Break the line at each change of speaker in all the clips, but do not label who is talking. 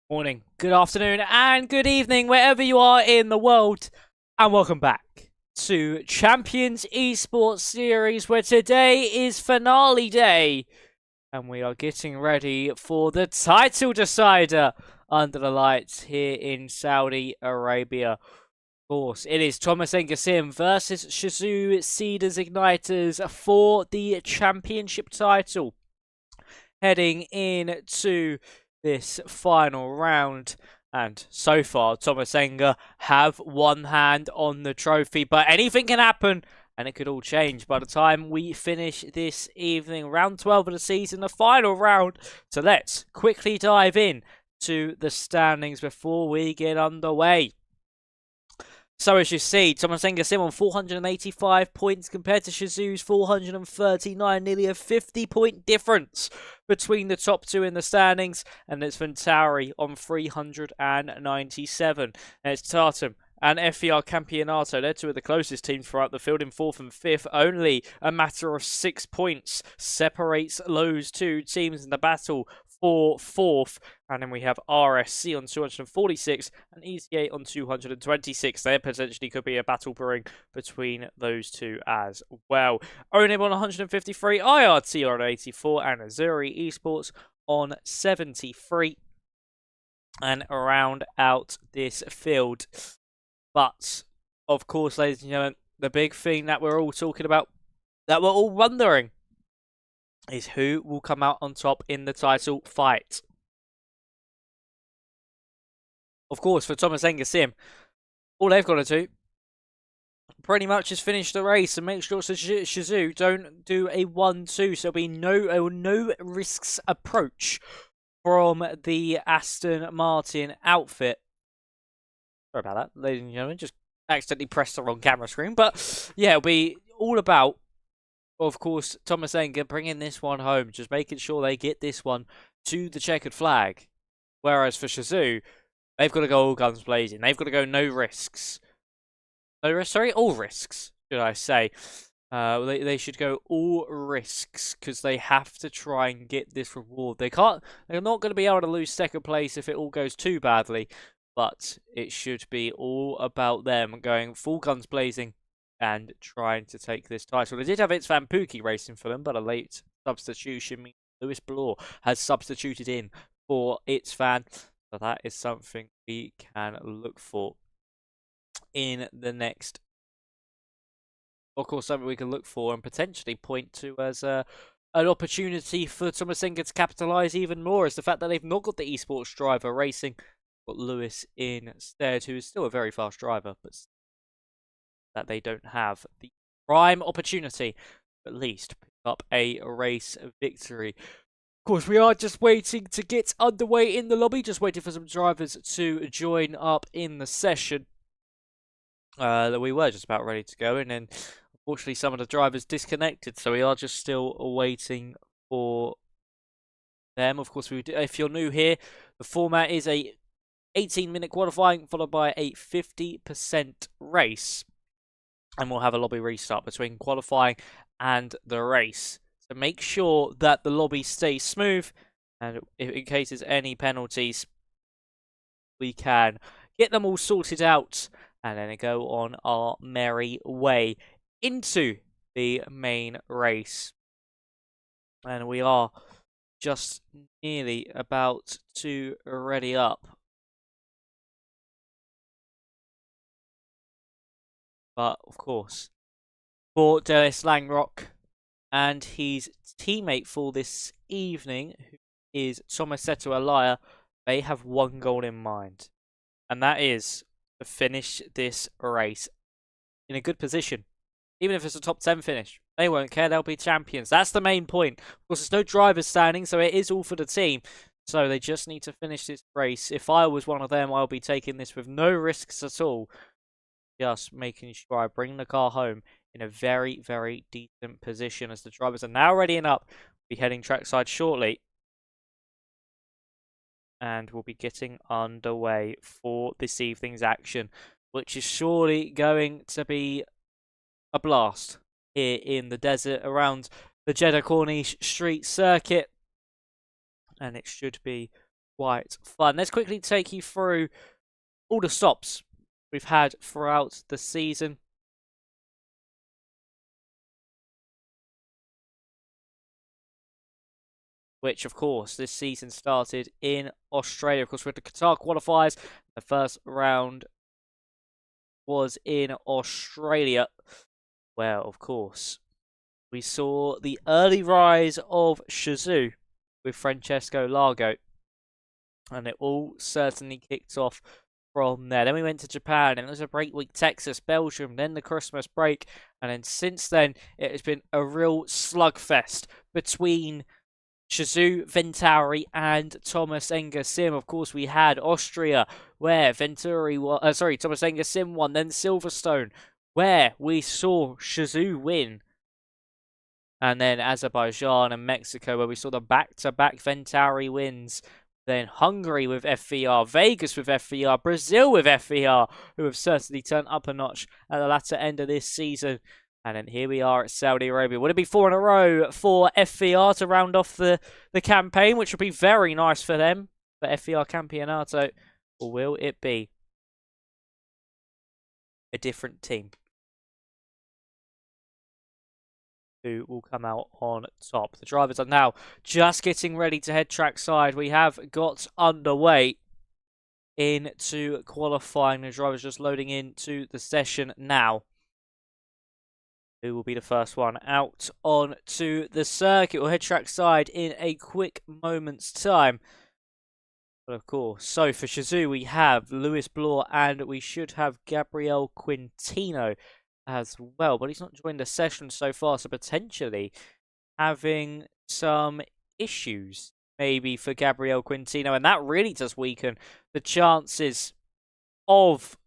Morning, good afternoon, and good evening, wherever you are in the world, and welcome back to Champions Esports Series, where today is finale day, and we are getting ready for the title decider under the lights here in Saudi Arabia. Of course, it is Tomas Enge versus Shazoo Cedars Igniters for the championship title, heading into this final round. And so far, Tomas Enge have one hand on the trophy, but anything can happen, and it could all change by the time we finish this evening. Round 12 of the season, the final round. So let's quickly dive in to the standings before we get underway. So as you see, Tomas Enge on 485 points compared to Shazoo's 439, nearly a 50-point difference between the top two in the standings, and it's Ventari on 397. And it's Tartum and FER Campeonato. They're two of the closest teams throughout the field in 4th and 5th. Only a matter of 6 points separates those two teams in the battle for 4th. And then we have RSC on 246 and ECA on 226. There potentially could be a battle brewing between those two as well. Onib on 153, IRT on 84, and Azuri Esports on 73. And round out this field. But, of course, ladies and gentlemen, the big thing that we're all talking about, that we're all wondering, is who will come out on top in the title fight. Of course, for Tomas Enge, all they've got to do pretty much is finish the race and make sure Shazoo don't do a 1-2. So there'll be no risks approach from the Aston Martin outfit. Sorry about that, ladies and gentlemen. Just accidentally pressed the wrong camera screen. But yeah, it'll be all about, of course, Tomas Enge bringing this one home. Just making sure they get this one to the checkered flag. Whereas for Shazoo, they've got to go all guns blazing. They've got to go no risks. No risks, sorry? All risks, should I say. They should go all risks because they have to try and get this reward. They're not going to be able to lose second place if it all goes too badly. But it should be all about them going full guns blazing and trying to take this title. They did have its Van Pookie racing for them, but a late substitution means Lewis Blore has substituted in for its fan. So that is something we can look for in the next. Of course, something we can look for and potentially point to as an opportunity for Tomas Enge to capitalise even more is the fact that they've not got the esports driver racing. Got Lewis instead, who is still a very fast driver, but that they don't have the prime opportunity to at least pick up a race victory. Of course, we are just waiting to get underway in the lobby, just waiting for some drivers to join up in the session. We were just about ready to go, and then unfortunately some of the drivers disconnected, so we are just still waiting for them. Of course, if you're new here, the format is a 18-minute qualifying followed by a 50% race, and we'll have a lobby restart between qualifying and the race. So make sure that the lobby stays smooth, and in case there's any penalties, we can get them all sorted out and then go on our merry way into the main race. And we are just nearly about to ready up. But, of course, for Derails Langrock and his teammate for this evening, who is Tomasetto Alaya, they have one goal in mind. And that is to finish this race in a good position. Even if it's a top 10 finish, they won't care, they'll be champions. That's the main point. Of course, there's no drivers standing, so it is all for the team. So they just need to finish this race. If I was one of them, I'll be taking this with no risks at all. Just making sure I bring the car home in a very, very decent position as the drivers are now readying up. We'll be heading trackside shortly. And we'll be getting underway for this evening's action, which is surely going to be a blast here in the desert around the JEDDAH Corniche Street circuit. And it should be quite fun. Let's quickly take you through all the stops we've had throughout the season. Which, of course, this season started in Australia. Of course, with the Qatar qualifiers, the first round was in Australia. Well, of course, we saw the early rise of Shazoo with Francesco Largo. And it all certainly kicked off from there. Then we went to Japan, and it was a break week, Texas, Belgium, then the Christmas break. And then since then, it has been a real slugfest between Shazoo, Venturi, and Tomas Enge Sim. Of course, we had Austria, where Thomas Enge Sim won. Then Silverstone, where we saw Shazoo win. And then Azerbaijan and Mexico, where we saw the back-to-back Venturi wins. Then Hungary with FVR, Vegas with FVR, Brazil with FVR, who have certainly turned up a notch at the latter end of this season. And then here we are at Saudi Arabia. Would it be 4 in a row for FVR to round off the campaign, which would be very nice for them, for FVR Campeonato? Or will it be a different team who will come out on top? The drivers are now just getting ready to head trackside. We have got underway into qualifying. The drivers just loading into the session now. Who will be the first one out onto the circuit? We'll head trackside in a quick moment's time. But of course, so for Shazoo, we have Lewis Bloor and we should have Gabriel Quintino as well. But he's not joined the session so far, so potentially having some issues maybe for Gabriel Quintino. And that really does weaken the chances of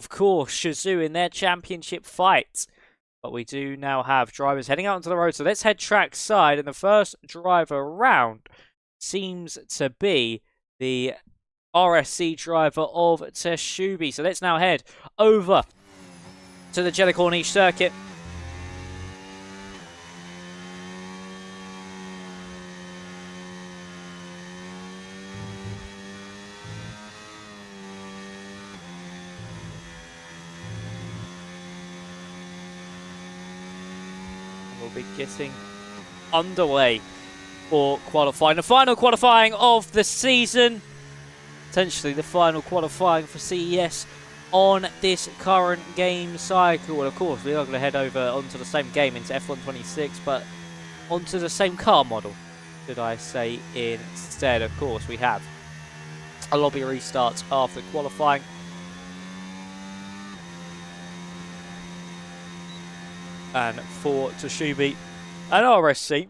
course, Shazoo in their championship fight. But we do now have drivers heading out onto the road. So let's head trackside. And the first driver around seems to be the RSC driver of Teshubi. So let's now head over to the JEDDAH Corniche circuit. We'll be getting underway for qualifying. The final qualifying of the season. Potentially the final qualifying for CES on this current game cycle. And of course, we are going to head over onto the same game into F1 26, but onto the same car model, should I say, instead. Of course, we have a lobby restart after qualifying. And for Teshubi and RSC,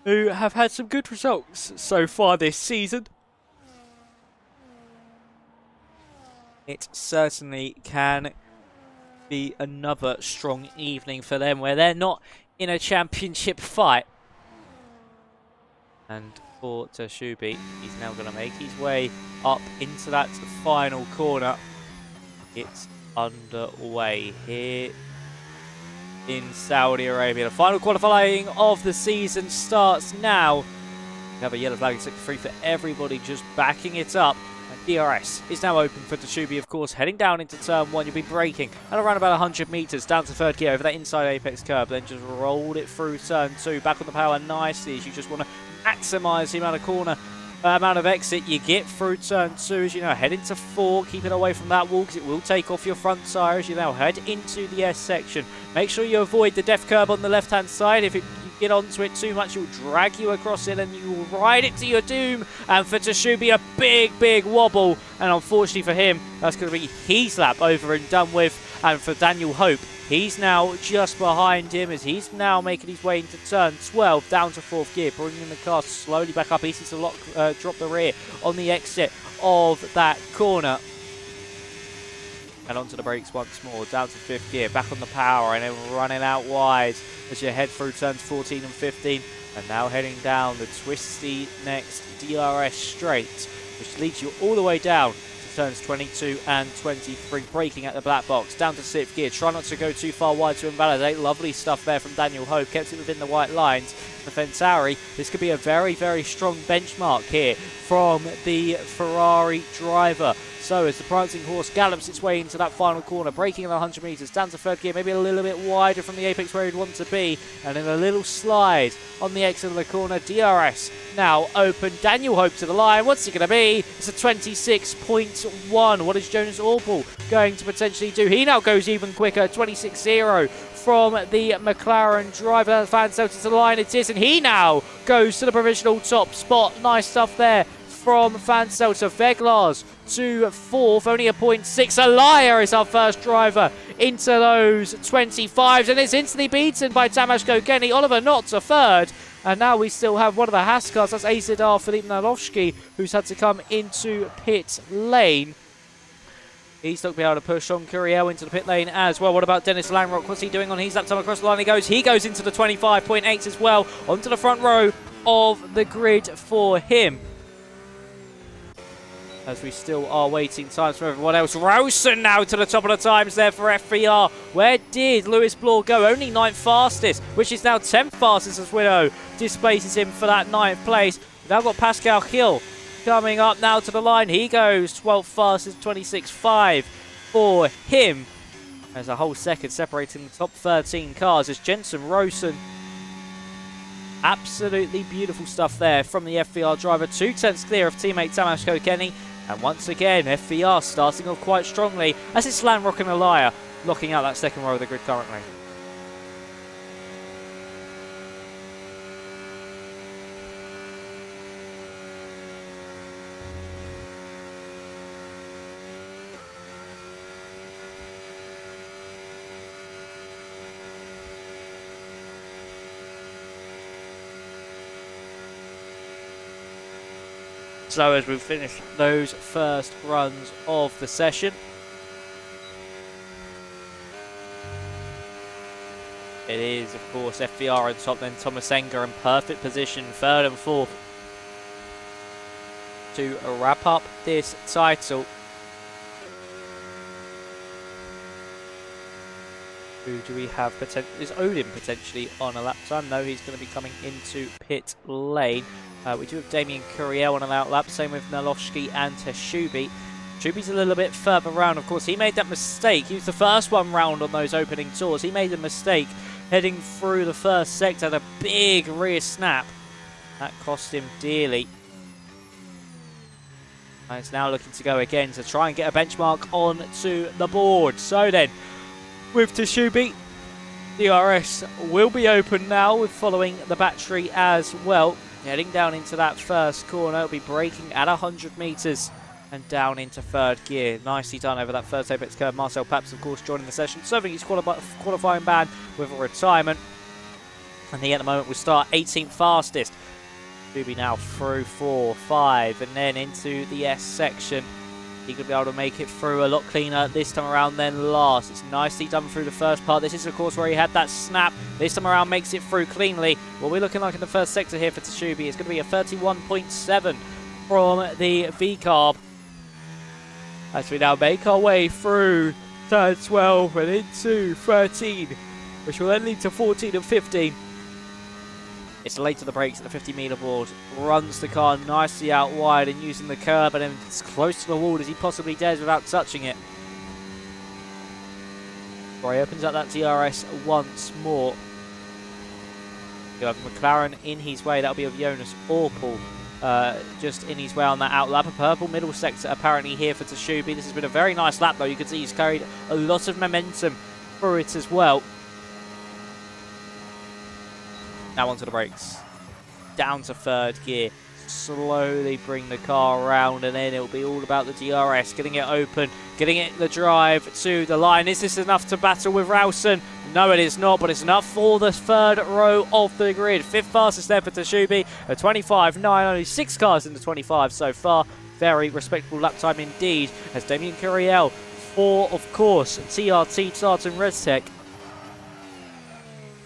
who have had some good results so far this season, it certainly can be another strong evening for them where they're not in a championship fight. And for Teshubi, he's now going to make his way up into that final corner. It's underway here in Saudi Arabia. The final qualifying of the season starts now. We have a yellow flag set free for everybody, just backing it up. And DRS is now open for Teshubi, of course, heading down into turn 1. You'll be braking at around about 100 meters down to third gear over that inside apex curb, then just rolled it through turn 2, back on the power nicely as you just want to maximize the amount of exit you get through turn 2 as you now head into 4, keeping away from that wall because it will take off your front tyre as you now head into the S section. Make sure you avoid the depth curb on the left hand side. If you get onto it too much, it will drag you across it and you will ride it to your doom. And for Teshubi, a big wobble, and unfortunately for him, that's going to be his lap over and done with. And for Daniel Hope, he's now just behind him as he's now making his way into turn 12, down to 4th gear, bringing the car slowly back up. Easy to drop the rear on the exit of that corner. And onto the brakes once more, down to 5th gear, back on the power, and then running out wide as you head through turns 14 and 15. And now heading down the twisty next DRS straight, which leads you all the way down to turns 22 and 23, braking at the black box, down to 6th gear, try not to go too far wide to invalidate. Lovely stuff there from Daniel Hope, kept it within the white lines. The Fentauri, this could be a very, very strong benchmark here from the Ferrari driver. So as the prancing horse gallops its way into that final corner, braking at 100 metres, down to 3rd gear, maybe a little bit wider from the apex where he'd want to be, and then a little slide on the exit of the corner. DRS now open, Daniel Hope to the line. What's it going to be? It's a 26.1. What is Jonas Orpel going to potentially do? He now goes even quicker, 26.0 from the McLaren driver. Van Zelter to the line it is, and he now goes to the provisional top spot. Nice stuff there from Van Zelter. Veglars to 4th, only a 0.6. Alaya is our first driver into those 25s, and it's instantly beaten by Tomas Kokeni. Oliver Knott to 3rd, and now we still have one of the Haas cars. That's JEDDAH Filip Nalovsky, who's had to come into pit lane. He's not going to be able to push on Curiel into the pit lane as well. What about Dennis Langrock? What's he doing on his lap time across the line? He goes into the 25.8 as well, onto the front row of the grid for him. As we still are waiting times from everyone else. Rowson now to the top of the times there for FVR. Where did Lewis Bloor go? Only 9th fastest, which is now 10th fastest as Widow displaces him for that 9th place. We've now got Pascal Hill coming up now to the line. He goes 12th fastest, 26.5 for him. There's a whole second separating the top 13 cars as Jensen Rowson. Absolutely beautiful stuff there from the FVR driver. 2/10 clear of teammate Tomas Kokeni. And once again, FVR starting off quite strongly as it's Lanrock and Alaya locking out that second row of the grid currently. So as we finish those first runs of the session, it is of course FVR on top, then Thomas Enge in perfect position, 3rd and 4th to wrap up this title. Who do we have? Is Odin potentially on a lap time? No, he's going to be coming into pit lane. We do have Damien Curiel on an out lap, same with Nalovsky and Teshubi. Teshubi's a little bit further round, of course. He made that mistake. He was the first one round on those opening tours. He made a mistake heading through the first sector, had a big rear snap. That cost him dearly. And it's now looking to go again to try and get a benchmark onto the board. So then, with Teshubi, DRS will be open now with following the battery as well. Heading down into that first corner, it'll be braking at 100 metres and down into 3rd gear. Nicely done over that first apex curve. Marcel Paps, of course, joining the session, serving his qualifying ban with a retirement. And he at the moment will start 18th fastest. Teshubi now through 4, 5, and then into the S section. He could be able to make it through a lot cleaner this time around than last. It's nicely done through the first part. This is, of course, where he had that snap. This time around makes it through cleanly. What we're looking like in the first sector here for Teshubi is going to be a 31.7 from the V-Carb. As we now make our way through turn 12 and into 13, which will then lead to 14 and 15. It's late to the brakes at the 50-metre board. Runs the car nicely out wide and using the curb, and then as close to the wall as he possibly dares without touching it. He opens up that DRS once more. You have McLaren in his way. That'll be of Jonas Orpel just in his way on that out lap. A purple middle sector apparently here for Teshubi. This has been a very nice lap though. You can see he's carried a lot of momentum through it as well. Now onto the brakes. Down to 3rd gear. Slowly bring the car around, and then it'll be all about the DRS. Getting it open, getting it the drive to the line. Is this enough to battle with Rowson? No, it is not, but it's enough for the 3rd row of the grid. 5th fastest there for Teshubi. A 25.9, only 6 cars in the 25 so far. Very respectable lap time indeed. As Damien Curiel for, of course, TRT Tartan ResTech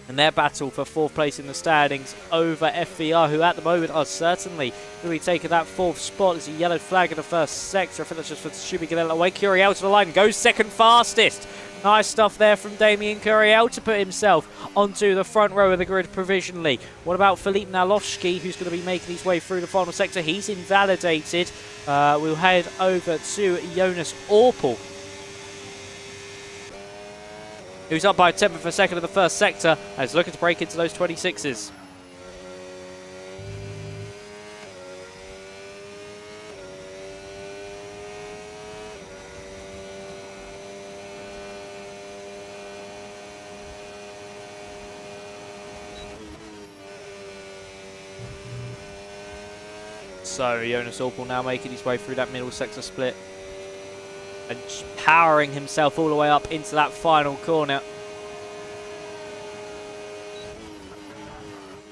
And their battle for 4th place in the standings over FVR, who at the moment are certainly going to be taking that 4th spot. There's a yellow flag in the first sector. I think that's just for Shubi getting away. Curiel to the line, goes second fastest. Nice stuff there from Damien Curiel to put himself onto the front row of the grid provisionally. What about Filip Nalowski, who's going to be making his way through the final sector? He's invalidated. We'll head over to Jonas Orpel, who's up by a 10th of a second in the first sector and is looking to break into those 26s. So Jonas Orpel now making his way through that middle sector split and powering himself all the way up into that final corner.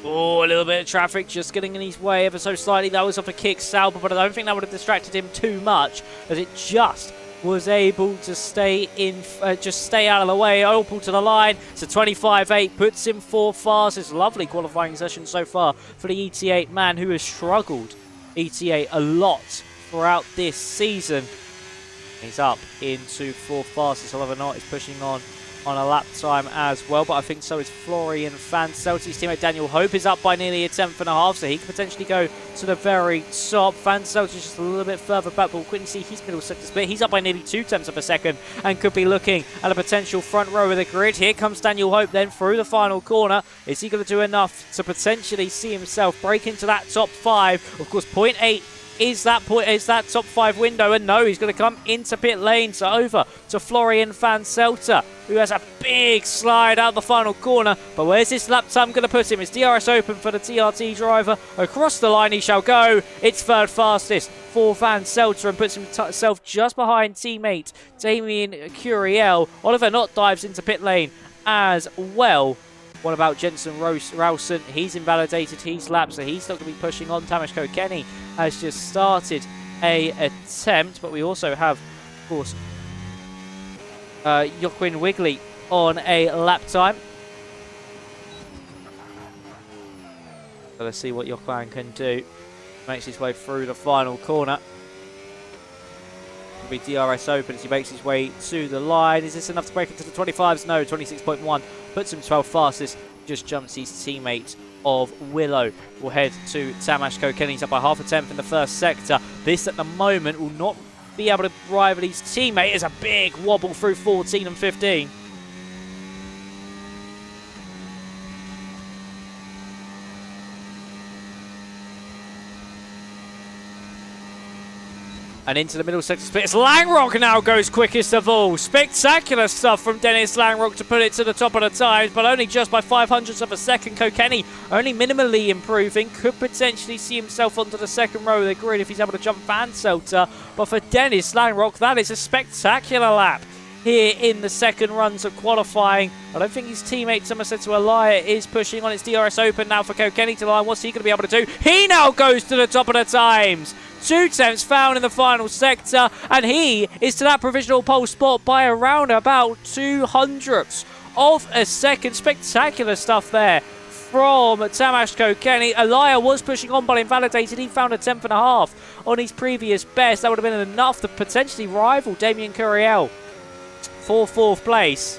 Oh, a little bit of traffic just getting in his way ever so slightly. That was off a kick Sauber, but I don't think that would have distracted him too much, as it just was able to stay in, just stay out of the way. Orpel to the line. It's a 25.8, puts him 4th fastest. Lovely qualifying session so far for the ET8 man, who has struggled ET8 a lot throughout this season. He's up into 4th fastest. However, not is pushing on a lap time as well, but I think so is Florian Fanselt. His teammate Daniel Hope is up by nearly a 10th and a half, so he could potentially go to the very top. Fanselt is just a little bit further back, but we'll quickly see his middle sector split. He's up by nearly 2/10 of a second and could be looking at a potential front row of the grid. Here comes Daniel Hope then through the final corner. Is he going to do enough to potentially see himself break into that top 5? Of course, 0.8 is that top 5 window, and no, he's going to come into pit lane. So over to Florian Fanselt, who has a big slide out the final corner. But where's this lap time going to put him? It's DRS open for the TRT driver. Across the line he shall go. It's 3rd fastest for Fanselt and puts himself just behind teammate Damien Curiel. Oliver Knott dives into pit lane as well. What about Jensen Rowson? He's invalidated. He's lapped, so he's not going to be pushing on. Tomas Kokeni has just started a attempt, but we also have, of course, Joaquin Wigley on a lap time. So let's see what Joaquin can do. Makes his way through the final corner. Will be DRS open as he makes his way to the line. Is this enough to break into the 25s? No, 26.1. Puts him 12th fastest. Just jumps his teammate of Willow. We'll head to Tomas Kokeni. He's up by half a 10th in the first sector. This at the moment will not be able to rival his teammate. It's a big wobble through 14 and 15. And into the middle sector split. It's Langrock now goes quickest of all. Spectacular stuff from Dennis Langrock to put it to the top of the times, but only just by 0.05 of a second. Kokeni only minimally improving. Could potentially see himself onto the second row of the grid if he's able to jump Fanselt. But for Dennis Langrock, that is a spectacular lap here in the second runs of qualifying. I don't think his teammate Tomasetto Alaya is pushing on. Its DRS open now for Kokeni to the line. What's he going to be able to do? He now goes to the top of the times. 2/10 found in the final sector, and he is to that provisional pole spot by around about 200ths of a second. Spectacular stuff there from Tomas Kokeni. Alaya was pushing on but invalidated. He found a 10th and a half on his previous best. That would have been enough to potentially rival Damien Curiel for 4th place.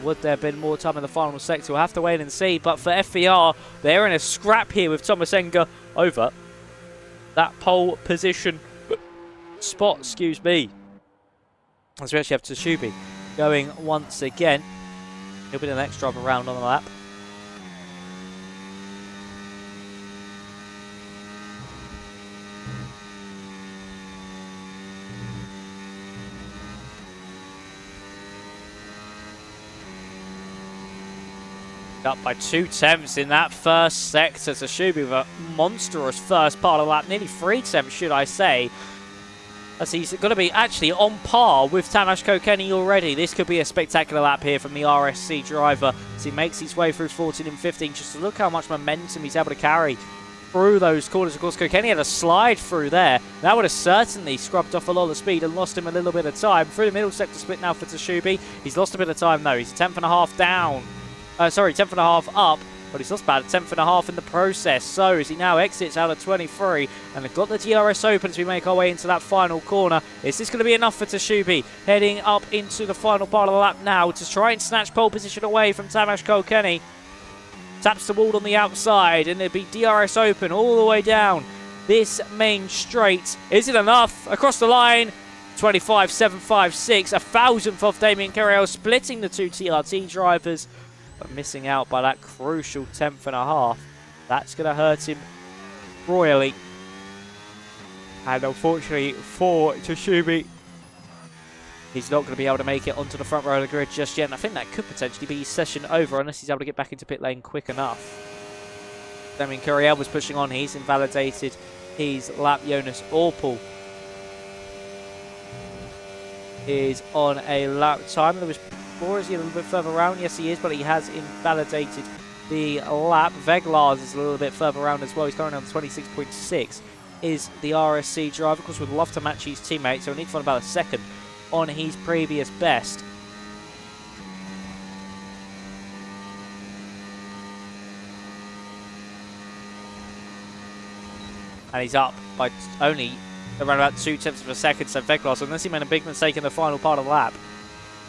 Would there have been more time in the final sector? We'll have to wait and see. But for FVR, they're in a scrap here with Thomas Enge over that pole position spot, excuse me. As we actually have Tsubi going once again. He'll be the next driver around on the lap. Up by 2/10 in that first sector. Tsubi with a monstrous first part of the lap, nearly 3/10 should I say, as he's going to be actually on par with Tomas Kokeni already. This could be a spectacular lap here from the RSC driver as he makes his way through 14 and 15. Just to look how much momentum he's able to carry through those corners. Of course, Kokeni had a slide through there. That would have certainly scrubbed off a lot of speed and lost him a little bit of time. Through the middle sector split now for Tsubi. He's lost a bit of time though. He's a 10th and a half down Sorry, 10th and a half up. But he's lost about a 10th and a half in the process. So as he now exits out of 23, and they've got the DRS open as we make our way into that final corner. Is this going to be enough for Tashubi? Heading up into the final part of the lap now to try and snatch pole position away from Tomas Kilkenny. Taps the wall on the outside, and it'll be DRS open all the way down this main straight. Is it enough? Across the line, 25.756, a thousandth of Damien Carriel, splitting the two TRT drivers, but missing out by that crucial 10th and a half. That's going to hurt him royally. And unfortunately for Tashubi, he's not going to be able to make it onto the front row of the grid just yet. And I think that could potentially be his session over unless he's able to get back into pit lane quick enough. Damien Curiel was pushing on. He's invalidated his lap. Jonas Orpel is on a lap time. There was Or is he a little bit further around? Yes, he is, but he has invalidated the lap. Veglars is a little bit further around as well. He's currently on 26.6. Is the RSC driver. Of course, would love to match his teammate, so we need to find about a second on his previous best. And he's up by only around about 0.2 of a second, so Veglars, unless he made a big mistake in the final part of the lap,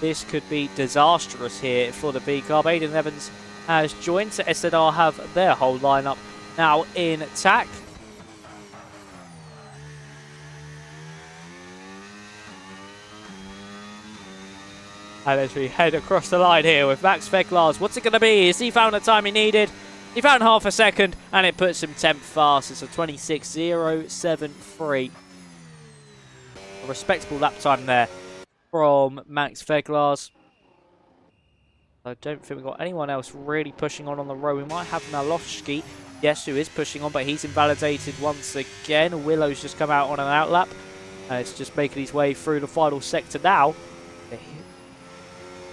this could be disastrous here for the B car. Aiden Evans has joined, so JEDDAH have their whole lineup now in attack. And as we head across the line here with Max Veglars, what's it going to be? Has he found the time he needed? He found half a second, and it puts him 10th fast. It's a 26.073. A respectable lap time there from Max Veglars. I don't think we've got anyone else really pushing on the row. We might have Nalowski, yes, who is pushing on, but he's invalidated once again. Willow's just come out on an outlap. It's just making his way through the final sector now.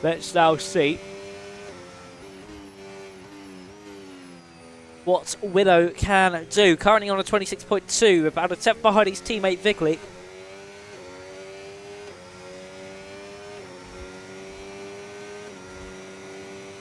Let's now see what Willow can do. Currently on a 26.2, about a 10th behind his teammate Vigley.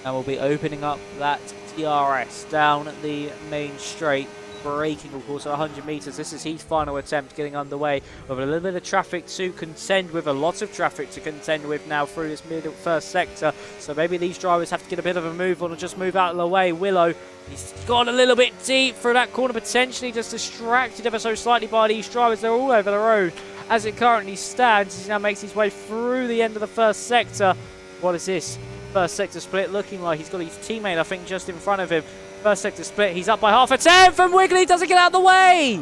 And we'll be opening up that DRS down the main straight. Braking, of course, at 100 metres. This is his final attempt getting underway with a little bit of traffic to contend with, a lot of traffic to contend with now through this middle first sector. So maybe these drivers have to get a bit of a move on or just move out of the way. Willow, he's gone a little bit deep through that corner, potentially just distracted ever so slightly by these drivers. They're all over the road as it currently stands. He now makes his way through the end of the first sector. What is this? First sector split looking like he's got his teammate, I think, just in front of him. First sector split, he's up by half a 10th, and Wiggly doesn't get out of the way!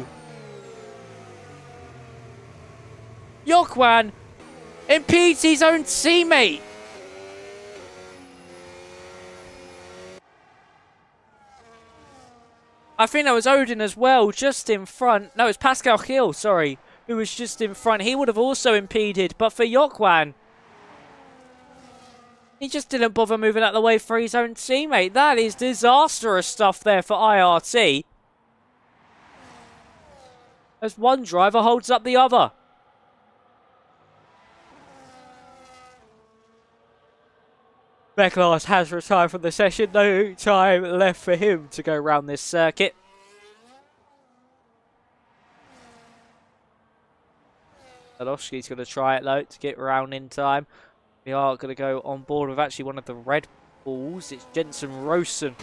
Yokwan impedes his own teammate. I think that was Odin as well, just in front. No, it's Pascal Hill, sorry, who was just in front. He would have also impeded, but for Yokwan, he just didn't bother moving out of the way for his own teammate. That is disastrous stuff there for IRT. As one driver holds up the other. Veglars has retired from the session. No time left for him to go around this circuit. Alowski's going to try it though to get around in time. We are going to go on board with actually one of the Red Bulls. It's Jensen Rowson,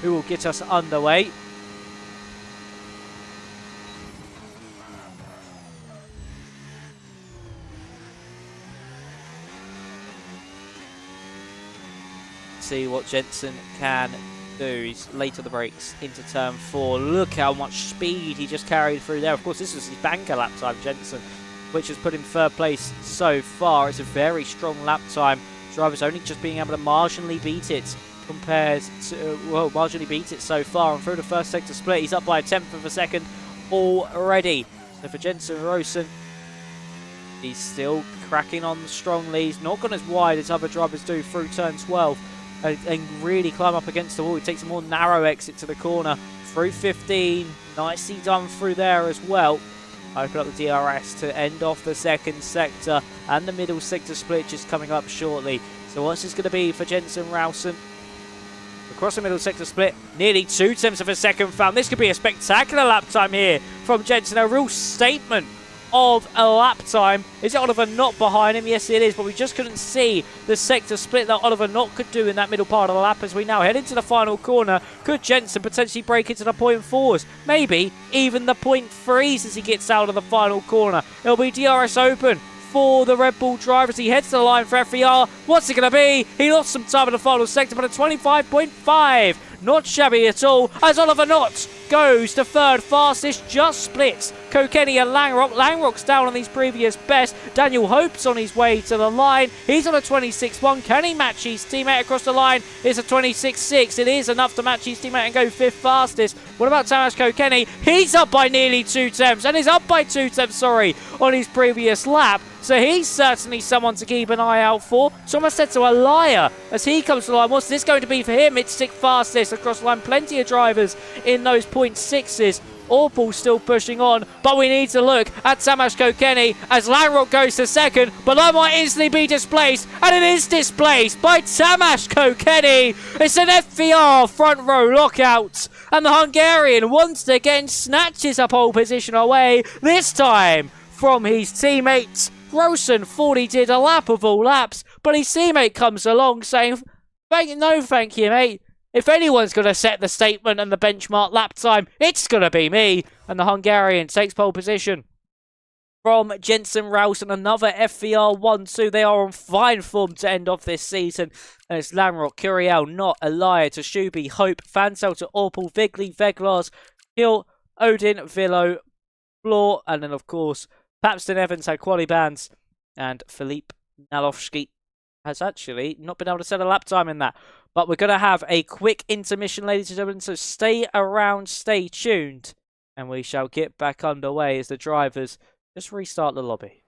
who will get us underway. See what Jensen can do. He's late on the brakes into turn 4. Look how much speed he just carried through there. Of course, this was his banker lap time, Jensen, which has put him third place so far. It's a very strong lap time. Drivers only just being able to marginally beat it compared to, well, marginally beat it so far. And through the first sector split, he's up by a 10th of a second already. So for Jensen Rowson, he's still cracking on strongly. He's not gone as wide as other drivers do through turn 12 and really climb up against the wall. He takes a more narrow exit to the corner through 15. Nicely done through there as well. Open up the DRS to end off the second sector, and the middle sector split just coming up shortly. So what's this going to be for Jensen Rowson? Across the middle sector split, nearly 2 tenths of a second found. This could be a spectacular lap time here from Jensen. A real statement of a lap time. Is it Oliver Knott behind him? Yes, it is, but we just couldn't see the sector split that Oliver Knott could do in that middle part of the lap. As we now head into the final corner, could Jensen potentially break into the 0.4s? Maybe even the 0.3s as he gets out of the final corner. It'll be DRS open for the Red Bull driver as he heads to the line for FER. What's it going to be? He lost some time in the final sector, but a 25.5. Not shabby at all, as Oliver Knott goes to third fastest, just splits Kilkenny and Langrock. Langrock's down on his previous best. Daniel Hope's on his way to the line. He's on a 26.1. Can he match his teammate across the line? It's a 26.6. It is enough to match his teammate and go fifth fastest. What about Tomas Kilkenny? He's up by nearly 2 tenths, and is up by 2 tenths, on his previous lap. So he's certainly someone to keep an eye out for. Tomas said to a liar as he comes to the line. What's this going to be for him? It's 6th fastest across the line. Plenty of drivers in those 0.6s. Orpal still pushing on, but we need to look at Tomas Kilkenny as Langrock goes to second, but that might instantly be displaced, and it is displaced by Tomas Kilkenny. It's an FVR front row lockout, and the Hungarian once again snatches a pole position away, this time from his teammates. Rosen thought he did a lap of all laps, but his teammate comes along saying, no thank you, mate. If anyone's going to set the statement and the benchmark lap time, it's going to be me. And the Hungarian takes pole position from Jensen Rouse, another FVR 1-2. They are on fine form to end off this season. And it's Langrock, Curiel, Not, Elia to Shuby, Hope, Fansel to Orpal, Vigley, Veglars, Hill, Odin, Villo, Floor, and then of course Papston Evans had quali bands, and Philippe Nalowski has actually not been able to set a lap time in that. But we're going to have a quick intermission, ladies and gentlemen, so stay around, stay tuned, and we shall get back underway as the drivers just restart the lobby.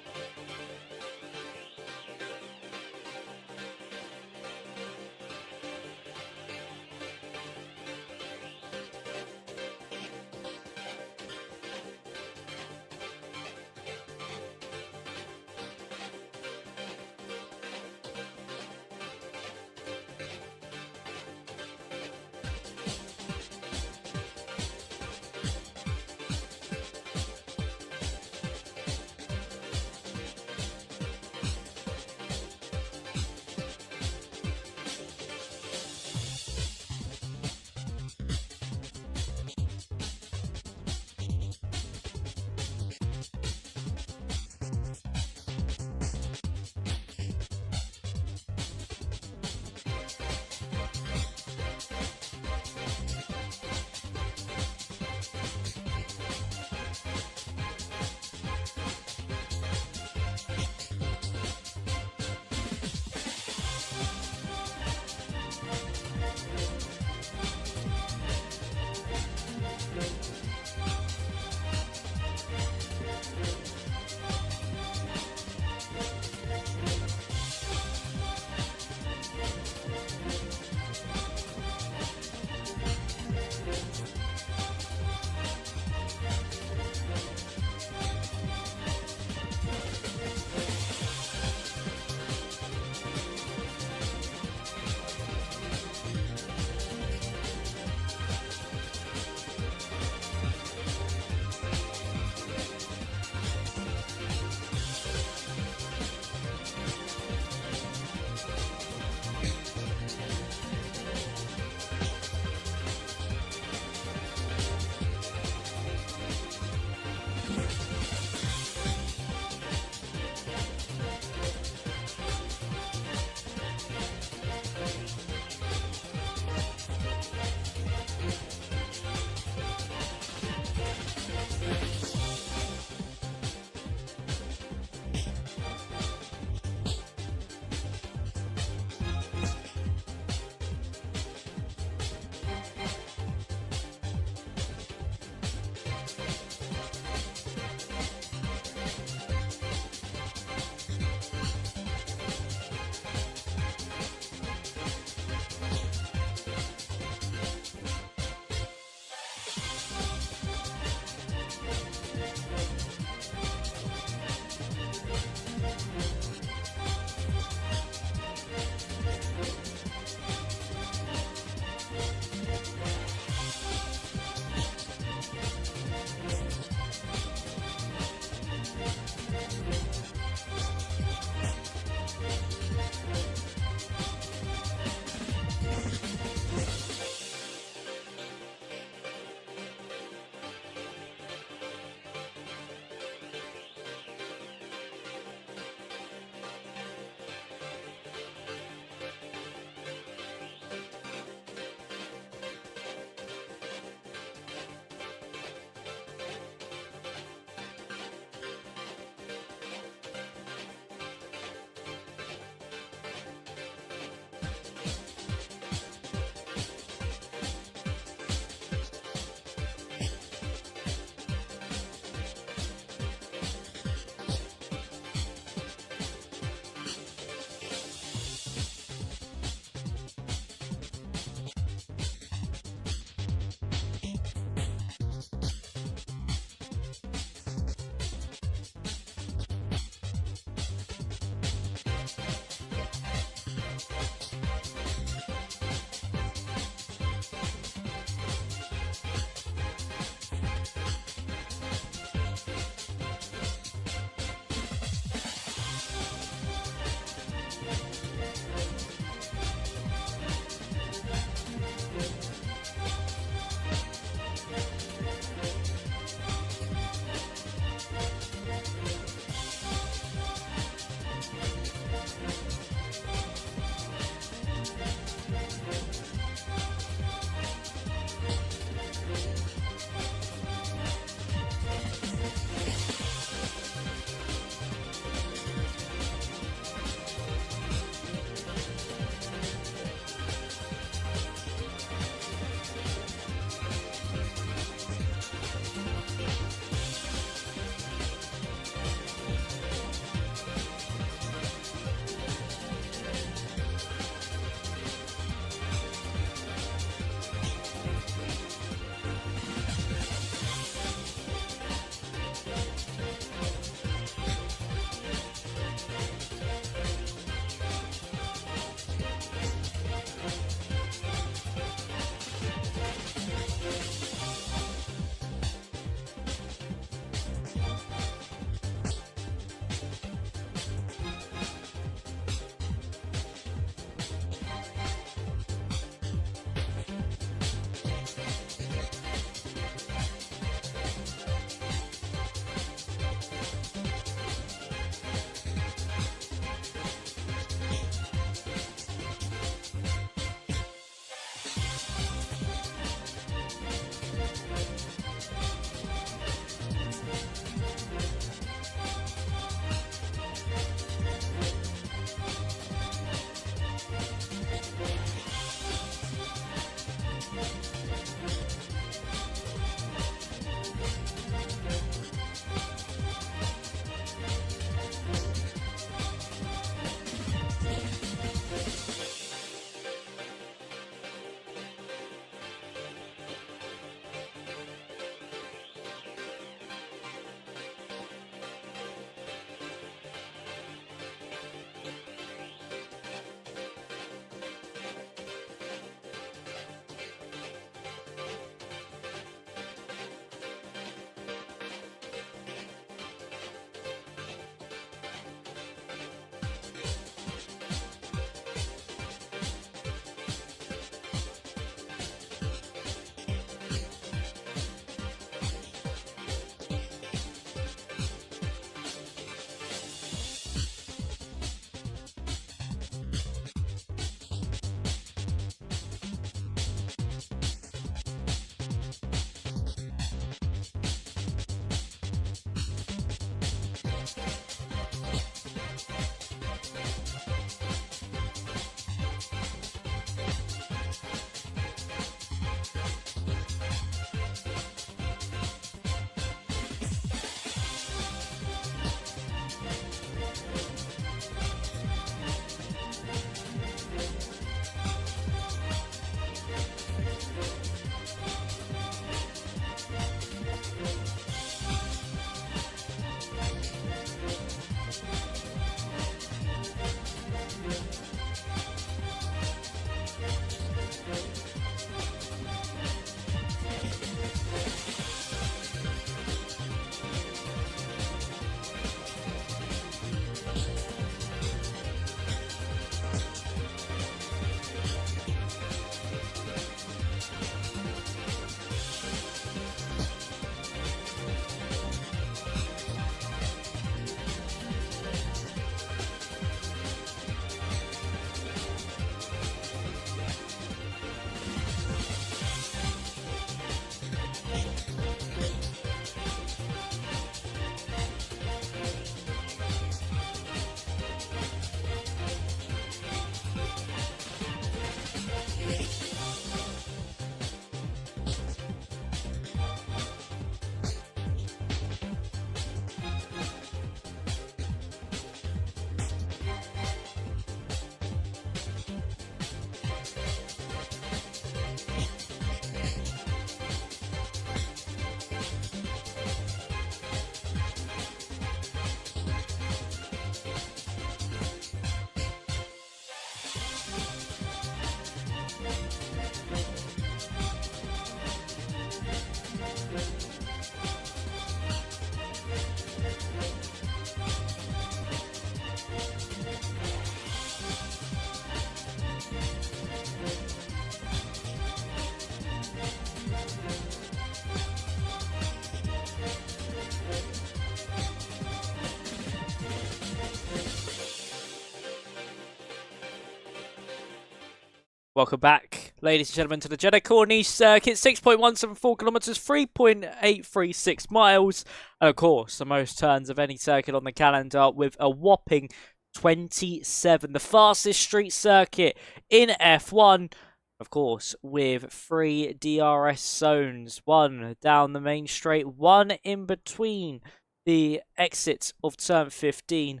Welcome back, ladies and gentlemen, to the JEDDAH Corniche circuit. 6.174 kilometers, 3.836 miles. And of course, the most turns of any circuit on the calendar with a whopping 27. The fastest street circuit in F1. Of course, with 3 DRS zones. 1 down the main straight, 1 in between the exits of turn 15.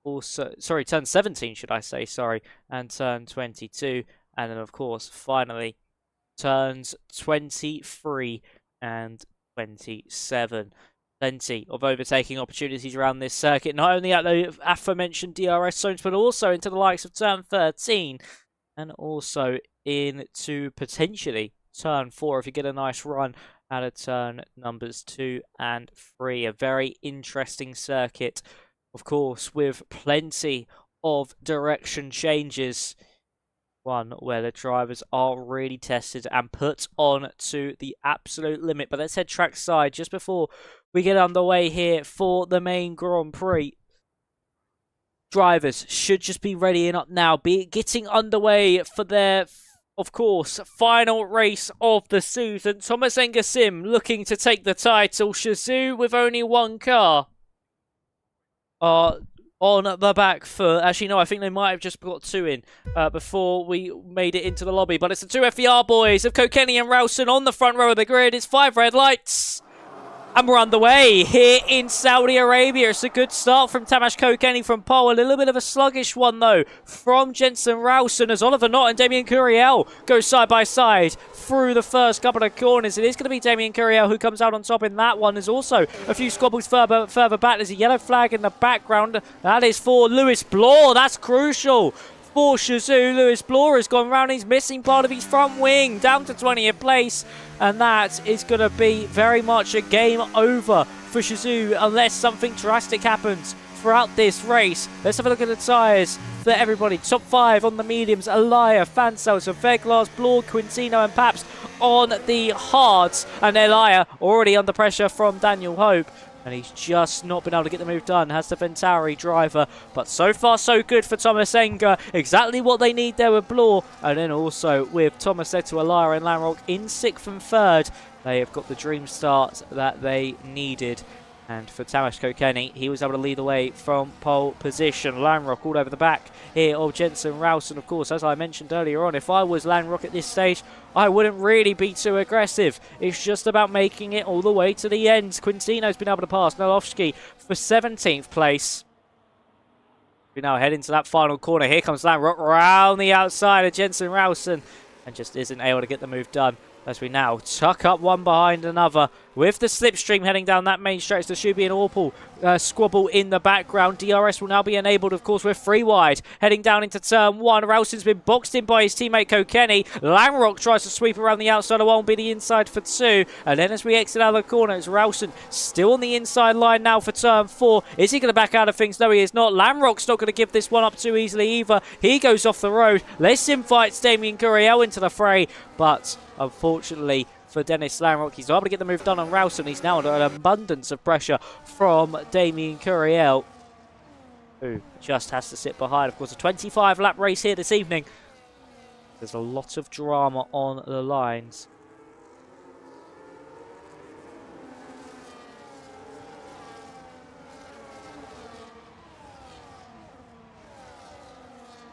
Also, sorry, turn 17, should I say, sorry, and turn 22. And then, of course, finally, turns 23 and 27. Plenty of overtaking opportunities around this circuit, not only at the aforementioned DRS zones, but also into the likes of turn 13, and also into potentially turn 4 if you get a nice run out of turn numbers 2 and 3. A very interesting circuit, of course, with plenty of direction changes. One where the drivers are really tested and put on to the absolute limit. But let's head trackside just before we get underway here for the main Grand Prix. Drivers should just be readying up now, be getting underway for their, of course, final race of the season. Tomas Enge looking to take the title. Shazoo with only 1 car on the back foot. Actually, no, I think they might have just got 2 in before we made it into the lobby. But it's the 2 FER boys of Kokeni and Ralston on the front row of the grid. It's 5 red lights. And we're underway here in Saudi Arabia. It's a good start from Tomas Kokeni from pole. A little bit of a sluggish one, though, from Jensen Ralston as Oliver Knott and Damien Curiel go side by side through the first couple of corners. It is going to be Damien Curiel who comes out on top in that one. There's also a few squabbles further back. There's a yellow flag in the background. That is for Lewis Bloor. That's crucial for Shazoo. Lewis Bloor has gone round. He's missing part of his front wing, down to 20th place. And that is going to be very much a game over for Shazoo unless something drastic happens throughout this race. Let's have a look at the tyres for everybody. Top 5 on the mediums. Elia, Fansels, Veglas, Bloor, Quintino and Paps on the hards. And Elia already under pressure from Daniel Hope. And he's just not been able to get the move done. Has the Ventari driver. But so far, so good for Tomas Enge. Exactly what they need there with Bloor. And then also with Thomas Etu, Elia and Lanrock in 6th and 3rd. They have got the dream start that they needed. And for Tomas Kokeni, he was able to lead the way from pole position. Lanrock all over the back here of Jensen Ralston. Of course, as I mentioned earlier on, if I was Lanrock at this stage, I wouldn't really be too aggressive. It's just about making it all the way to the end. Quintino's been able to pass Nolowski for 17th place. We now head into that final corner. Here comes Lanrock round the outside of Jensen Ralston and just isn't able to get the move done. As we now tuck up one behind another with the slipstream heading down that main stretch. There should be an awful squabble in the background. DRS will now be enabled, of course, with 3 wide. Heading down into turn 1. Ralston's been boxed in by his teammate Kokeni. Lanrock tries to sweep around the outside. It won't be the inside for 2. And then as we exit out of the corner, it's Ralston still on the inside line now for turn 4. Is he going to back out of things? No, he is not. Lanrock's not going to give this one up too easily either. He goes off the road. Less invites Damien Curiel into the fray. But unfortunately for Dennis Lanrock, he's able to get the move done on Ralston. He's now under an abundance of pressure from Damien Curiel, who just has to sit behind. Of course, a 25-lap race here this evening. There's a lot of drama on the lines.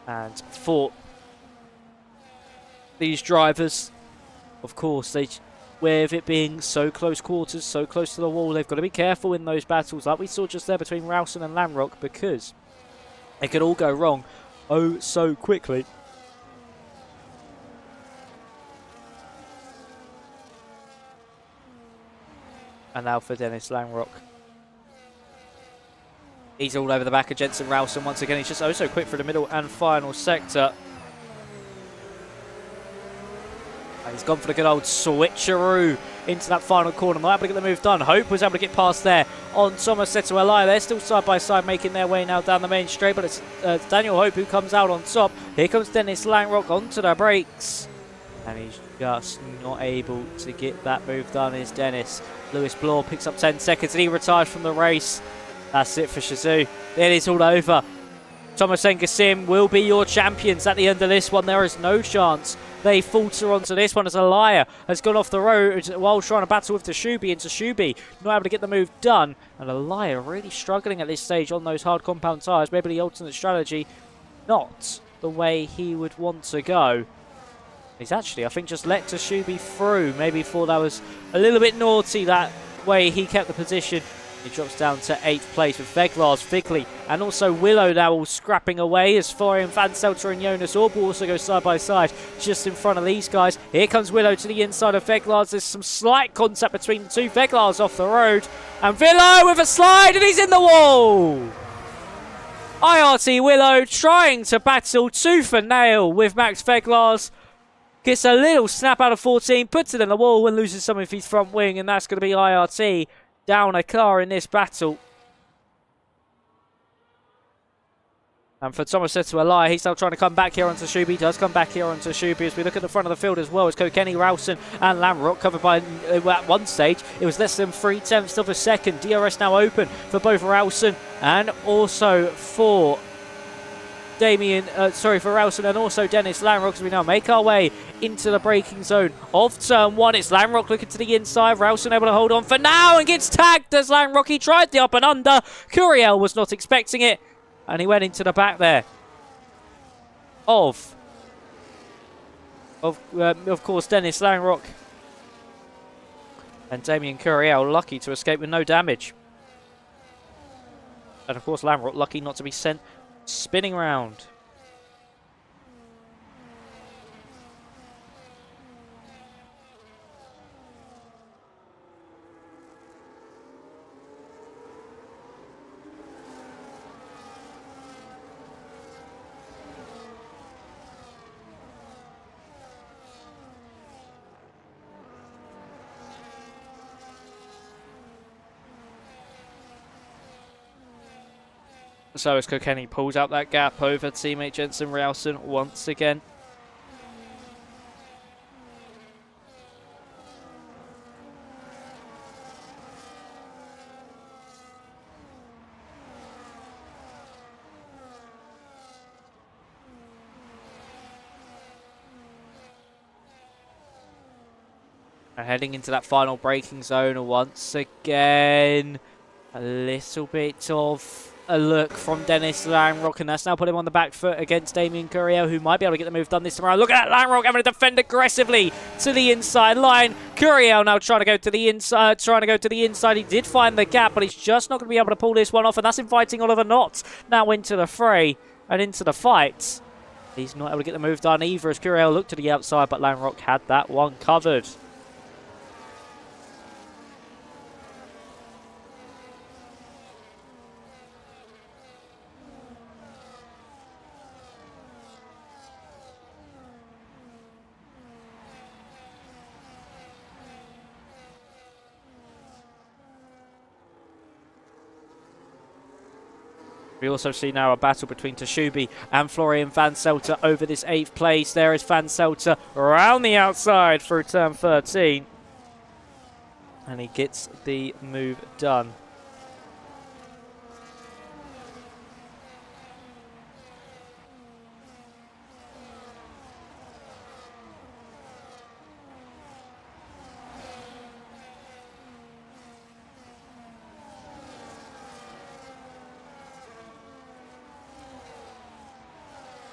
And for these drivers, of course, with it being so close quarters, so close to the wall, they've got to be careful in those battles, like we saw just there between Ralston and Lanrock, because it could all go wrong oh so quickly. And now for Dennis Lanrock. He's all over the back of Jensen Ralston once again. He's just oh so quick for the middle and final sector. And he's gone for the good old switcheroo into that final corner. Not able to get the move done. Hope was able to get past there on Tomas Etu Elia. They're still side by side making their way now down the main straight, but it's Daniel Hope who comes out on top. Here comes Dennis Lanrock onto the brakes. And he's just not able to get that move done, is Dennis. Lewis Bloor picks up 10 seconds and he retires from the race. That's it for Shazoo. It is all over. Tomas and Enge will be your champions at the end of this one. There is no chance they falter onto this one as Alaya has gone off the road while trying to battle with Tashubi, and Tashubi not able to get the move done. And Alaya really struggling at this stage on those hard compound tyres. Maybe the alternate strategy not the way he would want to go. He's actually, I think, just let Tashubi through. Maybe thought that was a little bit naughty that way he kept the position. He drops down to 8th place with Veglar's, Vigley, and also Willow now all scrapping away as Florian Van Selter and Jonas Orb also go side by side just in front of these guys. Here comes Willow to the inside of Veglar's. There's some slight contact between the two. Veglar's off the road, and Willow with a slide, and he's in the wall! IRT Willow trying to battle tooth and nail with Max Veglar's. Gets a little snap out of 14, puts it in the wall and loses some of his front wing, and that's going to be IRT down a car in this battle. And for Tomas said to a lie, he's still trying to come back here onto Tashubi. Does come back here onto Tashubi as we look at the front of the field as well as Kokeni, Ralston and Lamrock covered by, at one stage, it was less than 3/10 of a second. DRS now open for both Ralston and also for for Ralston and also Dennis Lamrock, as we now make our way into the braking zone of turn 1. It's Lamrock looking to the inside. Ralston able to hold on for now and gets tagged as Lamrock. He tried the up and under. Curiel was not expecting it, and he went into the back there of course, Dennis Lamrock. And Damien Curiel lucky to escape with no damage. And of course, Lamrock lucky not to be sent spinning round. So as Kokeni pulls out that gap over teammate Jensen Ralston once again. And heading into that final braking zone once again. A little bit of a look from Dennis Lamrock, and that's now put him on the back foot against Damien Curiel, who might be able to get the move done this time around. Look at that, Lamrock having to defend aggressively to the inside line. Curiel now trying to go to the inside. He did find the gap, but he's just not going to be able to pull this one off, and that's inviting Oliver Knott now into the fray and into the fight. He's not able to get the move done either as Curiel looked to the outside, but Lamrock had that one covered. We also see now a battle between Tashubi and Florian Van Selter over this 8th place. There is Van Selter around the outside through turn 13. And he gets the move done.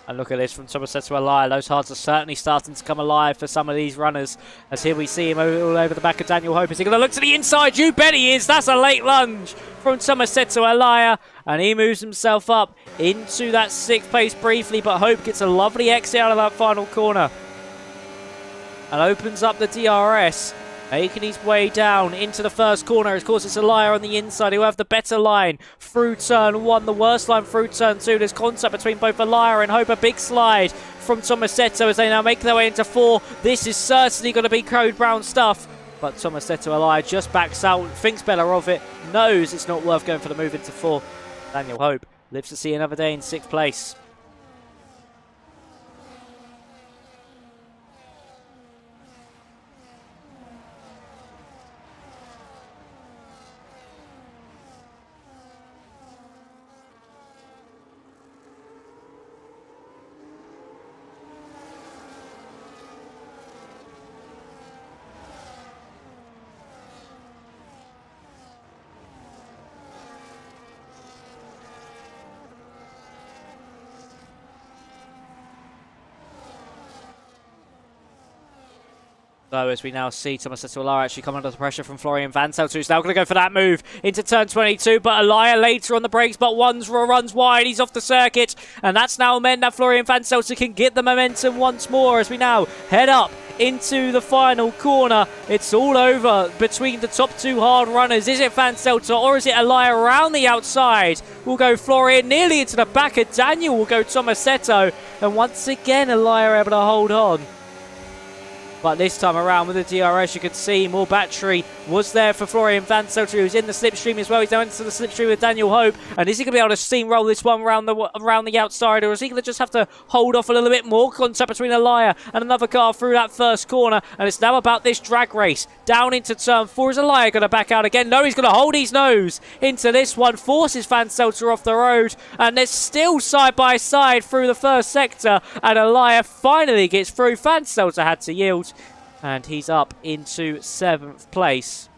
And look at this from Tomas to alive. Those hearts are certainly starting to come alive for some of these runners. As here we see him all over the back of Daniel Hope. Is he going to look to the inside? You bet he is. That's a late lunge from Tomas to Alaya. And he moves himself up into that 6th place briefly. But Hope gets a lovely exit out of that final corner. And opens up the DRS. Making his way down into the first corner. Of course, it's Alaya on the inside who have the better line through turn 1. The worst line through turn 2. There's contact between both Alaya and Hope. A big slide from Tomasetto as they now make their way into 4. This is certainly going to be Code Brown stuff. But Tomasetto Alaya just backs out, thinks better of it, knows it's not worth going for the move into 4. Daniel Hope lives to see another day in 6th place. So as we now see Tomas and Alara actually come under the pressure from Florian Vanselt, who's now going to go for that move into turn 22, but Alaya later on the brakes, but runs wide, he's off the circuit, and that's now meant that Florian Vanselt can get the momentum once more as we now head up into the final corner. It's all over between the top two hard runners. Is it Vanselt or is it Alaya around the outside? Will go Florian nearly into the back of Daniel, will go Tomasetto, and once again Alaya able to hold on. But this time around with the DRS, you could see more battery was there for Florian Vanselt, who's in the slipstream as well. He's now into the slipstream with Daniel Hope. And is he going to be able to steamroll this one around the outside, or is he going to just have to hold off a little bit more? Contact between Alaya and another car through that first corner. And it's now about this drag race down into turn 4. Is Alaya going to back out again? No, he's going to hold his nose into this one, forces Vanselt off the road. And they're still side by side through the first sector. And Alaya finally gets through. Vanselt had to yield. And he's up into 7th place.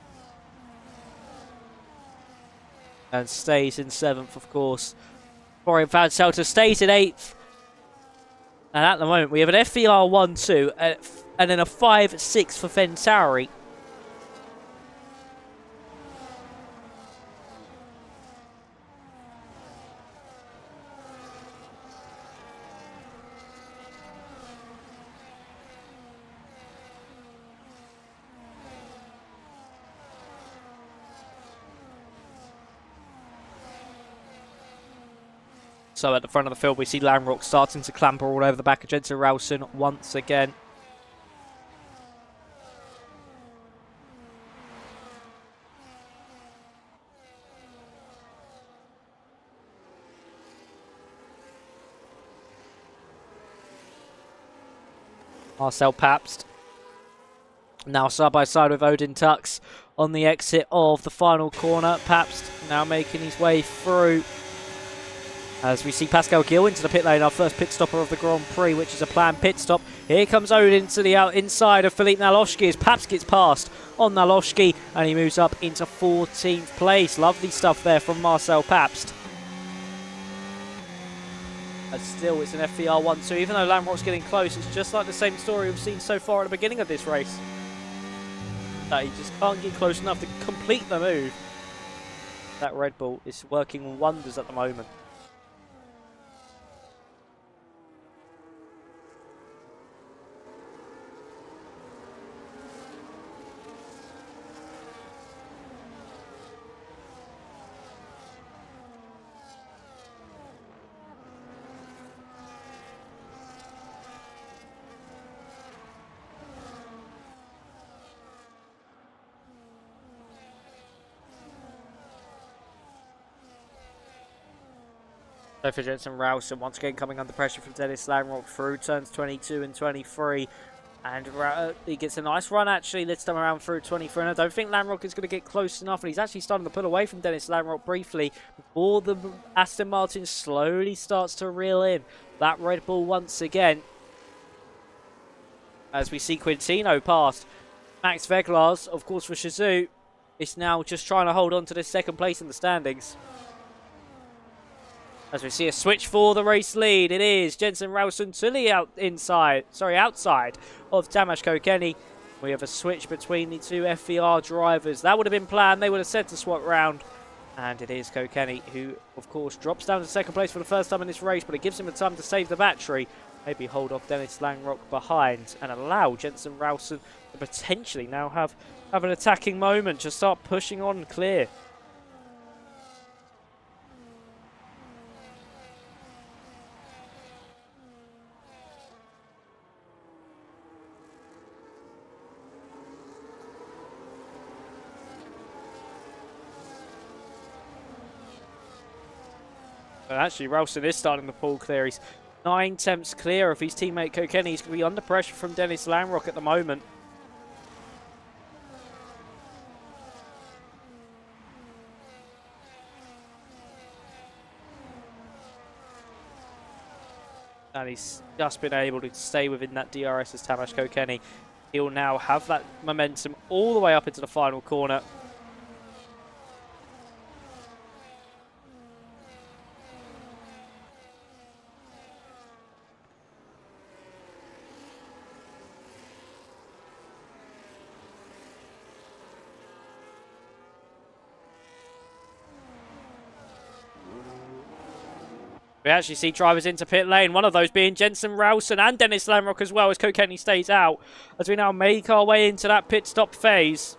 And stays in 7th, of course. Florian Vanselt stays in 8th. And at the moment, we have an FVR 1-2 and then a 5-6 for Fentauri. So at the front of the field, we see Lanrock starting to clamber all over the back of Jensen Ralston once again. Marcel Pabst now side by side with Odin Tux on the exit of the final corner. Pabst now making his way through. As we see Pascal Gill into the pit lane, our first pit stopper of the Grand Prix, which is a planned pit stop. Here comes Odin to the inside of Philippe Naloshki as Pabst gets past on Naloshki, and he moves up into 14th place. Lovely stuff there from Marcel Pabst. But still, it's an FVR 1-2. Even though Lanrock's getting close, it's just like the same story we've seen so far at the beginning of this race. That he just can't get close enough to complete the move. That Red Bull is working wonders at the moment. So for Jensen Ralston, once again coming under pressure from Dennis Lanrock through turns 22 and 23. And he gets a nice run actually this time around through 23. And I don't think Lanrock is going to get close enough. And he's actually starting to pull away from Dennis Lanrock briefly before the Aston Martin slowly starts to reel in that Red Bull once again. As we see Quintino past Max Veglars, of course for Shazoo, is now just trying to hold on to this second place in the standings. As we see a switch for the race lead, it is Jensen Ralston to the outside of Tamas Kokeni. We have a switch between the two FVR drivers. That would have been planned. They would have said to swap round. And it is Kokeni who, of course, drops down to second place for the first time in this race, but it gives him the time to save the battery. Maybe hold off Dennis Lanrock behind and allow Jensen Ralston to potentially now have an attacking moment, just start pushing on clear. But actually, Ralston is starting to pull clear. He's 9 tenths clear of his teammate Kokeni. He's going to be under pressure from Dennis Lanrock at the moment. And he's just been able to stay within that DRS as Tamas Kokeni. He'll now have that momentum all the way up into the final corner. We actually see drivers into pit lane, one of those being Jensen Rowson and Dennis Lamrock as well, as Kokeni stays out, as we now make our way into that pit stop phase.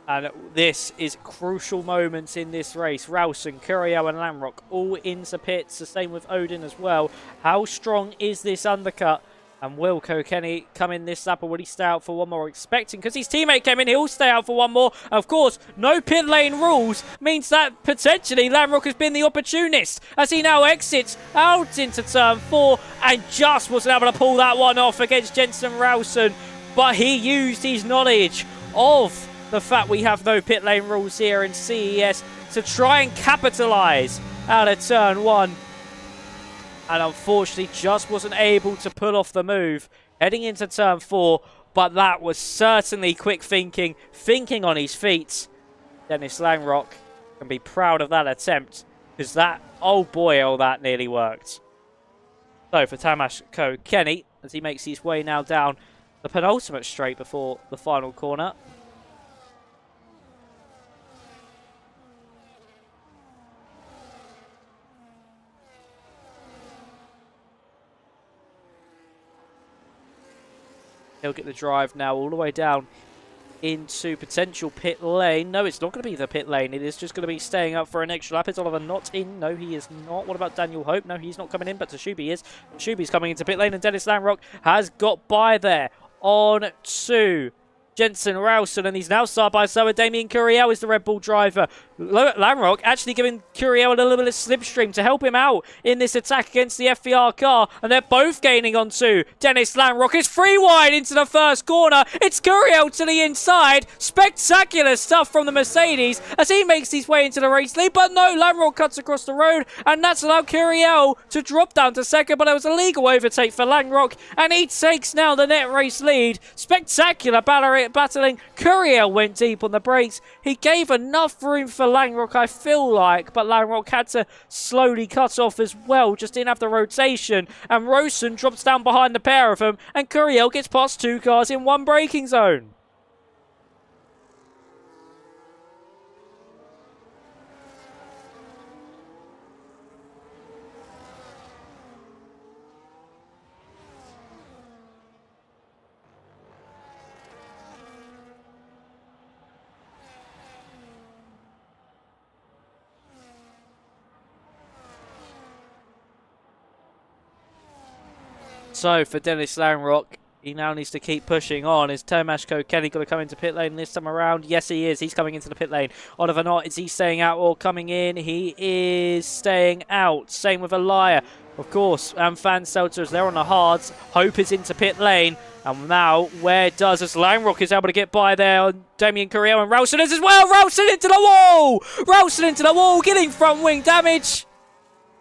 And this is crucial moments in this race. Rowson, Curiel and Lamrock all into pits, the same with Odin as well. How strong is this undercut? And will Kokeni come in this lap, or will he stay out for one more? Expecting, because his teammate came in, he'll stay out for one more. Of course, no pit lane rules means that potentially Lamrock has been the opportunist, as he now exits out into turn 4 and just wasn't able to pull that one off against Jensen Rowson. But he used his knowledge of the fact we have no pit lane rules here in CES to try and capitalise out of turn 1. And unfortunately just wasn't able to pull off the move heading into turn 4. But that was certainly quick thinking on his feet. Dennis Lamrock can be proud of that attempt, because that, oh boy, oh, that nearly worked. So for Tomas Kokeni, as he makes his way now down the penultimate straight before the final corner. He'll get the drive now all the way down into potential pit lane. No, it's not going to be the pit lane. It is just going to be staying up for an extra lap. Is Oliver not in? No, he is not. What about Daniel Hope? No, he's not coming in, but Tashubi is. Tashubi's coming into pit lane, and Dennis Lamrock has got by there on to Jensen Rowson, and he's now side by side with Damien Curiel as the Red Bull driver. Lamrock actually giving Curiel a little bit of slipstream to help him out in this attack against the FVR car, and they're both gaining on two. Dennis Lamrock is free wide into the first corner. It's Curiel to the inside. Spectacular stuff from the Mercedes as he makes his way into the race lead, but no, Lamrock cuts across the road, and that's allowed Curiel to drop down to second, but there was a legal overtake for Lamrock, and he takes now the net race lead. Spectacular battling. Curiel went deep on the brakes. He gave enough room for Lamrock, I feel like, but Lamrock had to slowly cut off as well, just didn't have the rotation, and Rowson drops down behind the pair of them, and Curiel gets past two cars in one braking zone. So for Dennis Lamrock, he now needs to keep pushing on. Is Tomas Kokeni going to come into pit lane this time around? Yes, he is. He's coming into the pit lane. Oliver not. Is he staying out or coming in? He is staying out. Same with Elia, of course. And Fan Selters, they're on the hards. Hope is into pit lane. And now, where does as Lamrock is able to get by there on Damien Curiel, and Rowson is as well. Rowson into the wall! Rowson into the wall, getting front wing damage.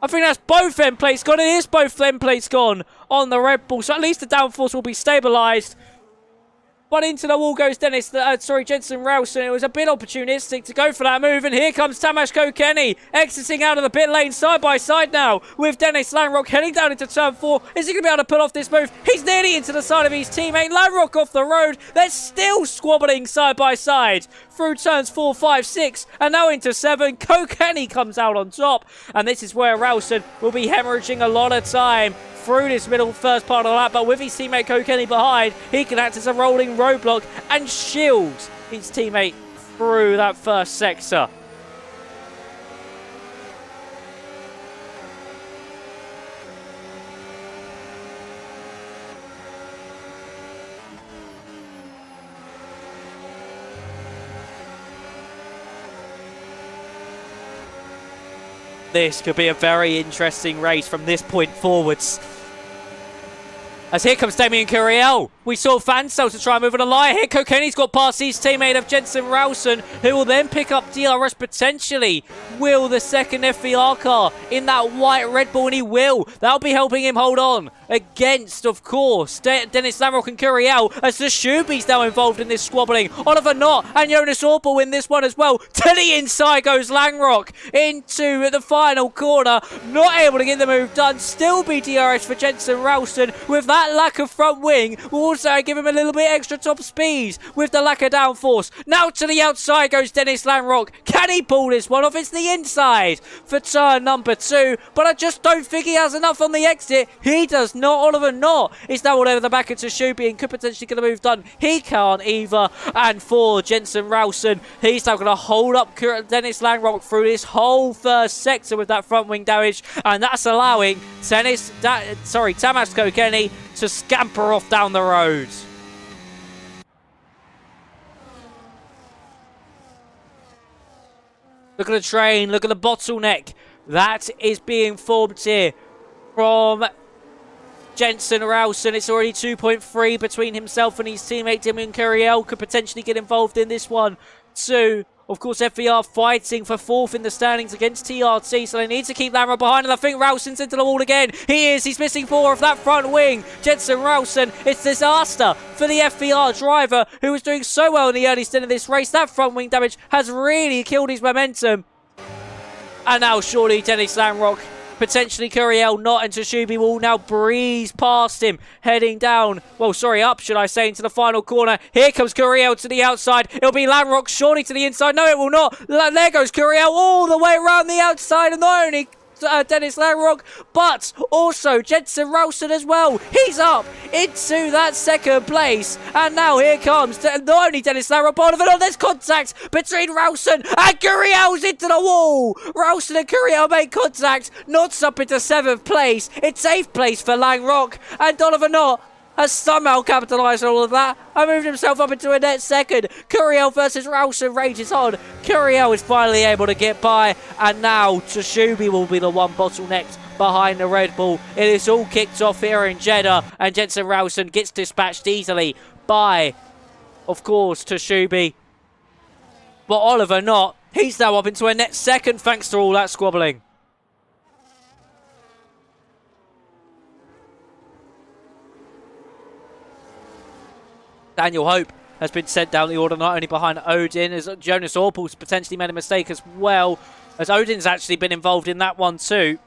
I think that's both end plates gone. It is both end plates gone on the Red Bull. So at least the downforce will be stabilised. But into the wall goes Jensen Rowson. It was a bit opportunistic to go for that move. And here comes Tomas Kokeni exiting out of the pit lane side by side now with Dennis Lamrock heading down into turn 4. Is he going to be able to pull off this move? He's nearly into the side of his teammate. Lamrock off the road. They're still squabbling side by side through turns 4, 5, 6, and now into 7. Kokeni comes out on top. And this is where Rowson will be hemorrhaging a lot of time through this middle first part of the lap, but with his teammate Kokeni behind, he can act as a rolling roadblock and shield his teammate through that first sector. This could be a very interesting race from this point forwards. As here comes Damien Curiel. We saw Fansel to try and move an Elia here. Kokeni's got past his teammate of Jensen Rowson, who will then pick up DRS potentially. Will the second FVR car in that white Red Bull, and he will. That'll be helping him hold on against, of course, Dennis Lamrock and Curiel, as the Shubi's now involved in this squabbling. Oliver Knott and Jonas Orpel win this one as well. To the inside goes Lamrock into the final corner. Not able to get the move done. Still be DRS for Jensen Rowson. With that lack of front wing, will also give him a little bit extra top speed with the lack of downforce. Now to the outside goes Dennis Lamrock. Can he pull this one off? It's the the inside for turn number 2. But I just don't think he has enough on the exit. He does not. Oliver not. He's now all over the back into Shubi and could potentially get a move done. He can't either. And for Jensen Rowson, he's now going to hold up Dennis Langrock through this whole first sector with that front wing damage. And that's allowing Tamas Kokeni to scamper off down the road. Look at the train. Look at the bottleneck that is being formed here from Jensen Rowson. It's already 2.3 between himself and his teammate Dimian Curiel. Could potentially get involved in this one too. Of course, FVR fighting for 4th in the standings against TRT, so they need to keep Lamra behind, and I think Rowson's into the wall again. He is. He's missing 4 of that front wing. Jensen Rowson, it's disaster for the FVR driver, who was doing so well in the early stint of this race. That front wing damage has really killed his momentum. And now surely Dennis Langrock, potentially Curiel not, and Tashubi will now breeze past him, heading down, well, sorry, up, should I say, into the final corner. Here comes Curiel to the outside. It'll be Langrock surely to the inside. No, it will not. There goes Curiel all the way around the outside, and not only Dennis Langrock, but also Jensen Rowson as well. He's up into that second place, and now here comes not only Dennis Langrock, but there's contact between Rowson and Curiel's into the wall. Rowson and Curiel make contact, knocks up into 7th place. It's 8th place for Langrock, and Donovan Knott has somehow capitalised on all of that and moved himself up into a net second. Curiel versus Rowson rages on. Curiel is finally able to get by, and now Tashubi will be the one bottlenecked behind the Red Bull. It is all kicked off here in Jeddah, and Jensen Rowson gets dispatched easily by, of course, Tashubi. But Oliver Knott, he's now up into a net second thanks to all that squabbling. Daniel Hope has been sent down the order, not only behind Odin, as Jonas Orpel's potentially made a mistake as well, as Odin's actually been involved in that one too.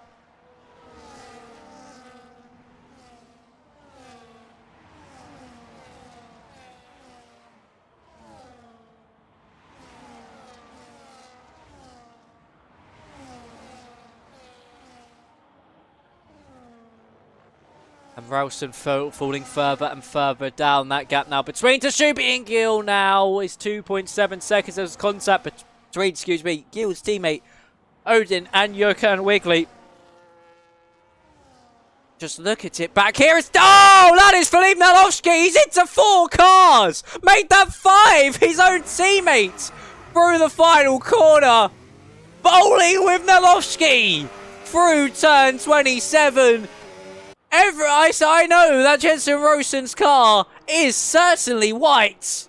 And Rowson falling further and further down. That gap now between Tashubi and Gil now is 2.7 seconds. There's contact between, Gil's teammate Odin and Jokan Wigley. Just look at it back here. It's, oh, that is Filip Nalovsky. He's into 4 cars. Made that 5. His own teammate through the final corner. Bowling with Nalovsky through turn 27. I know that Jensen Rowson's car is certainly white,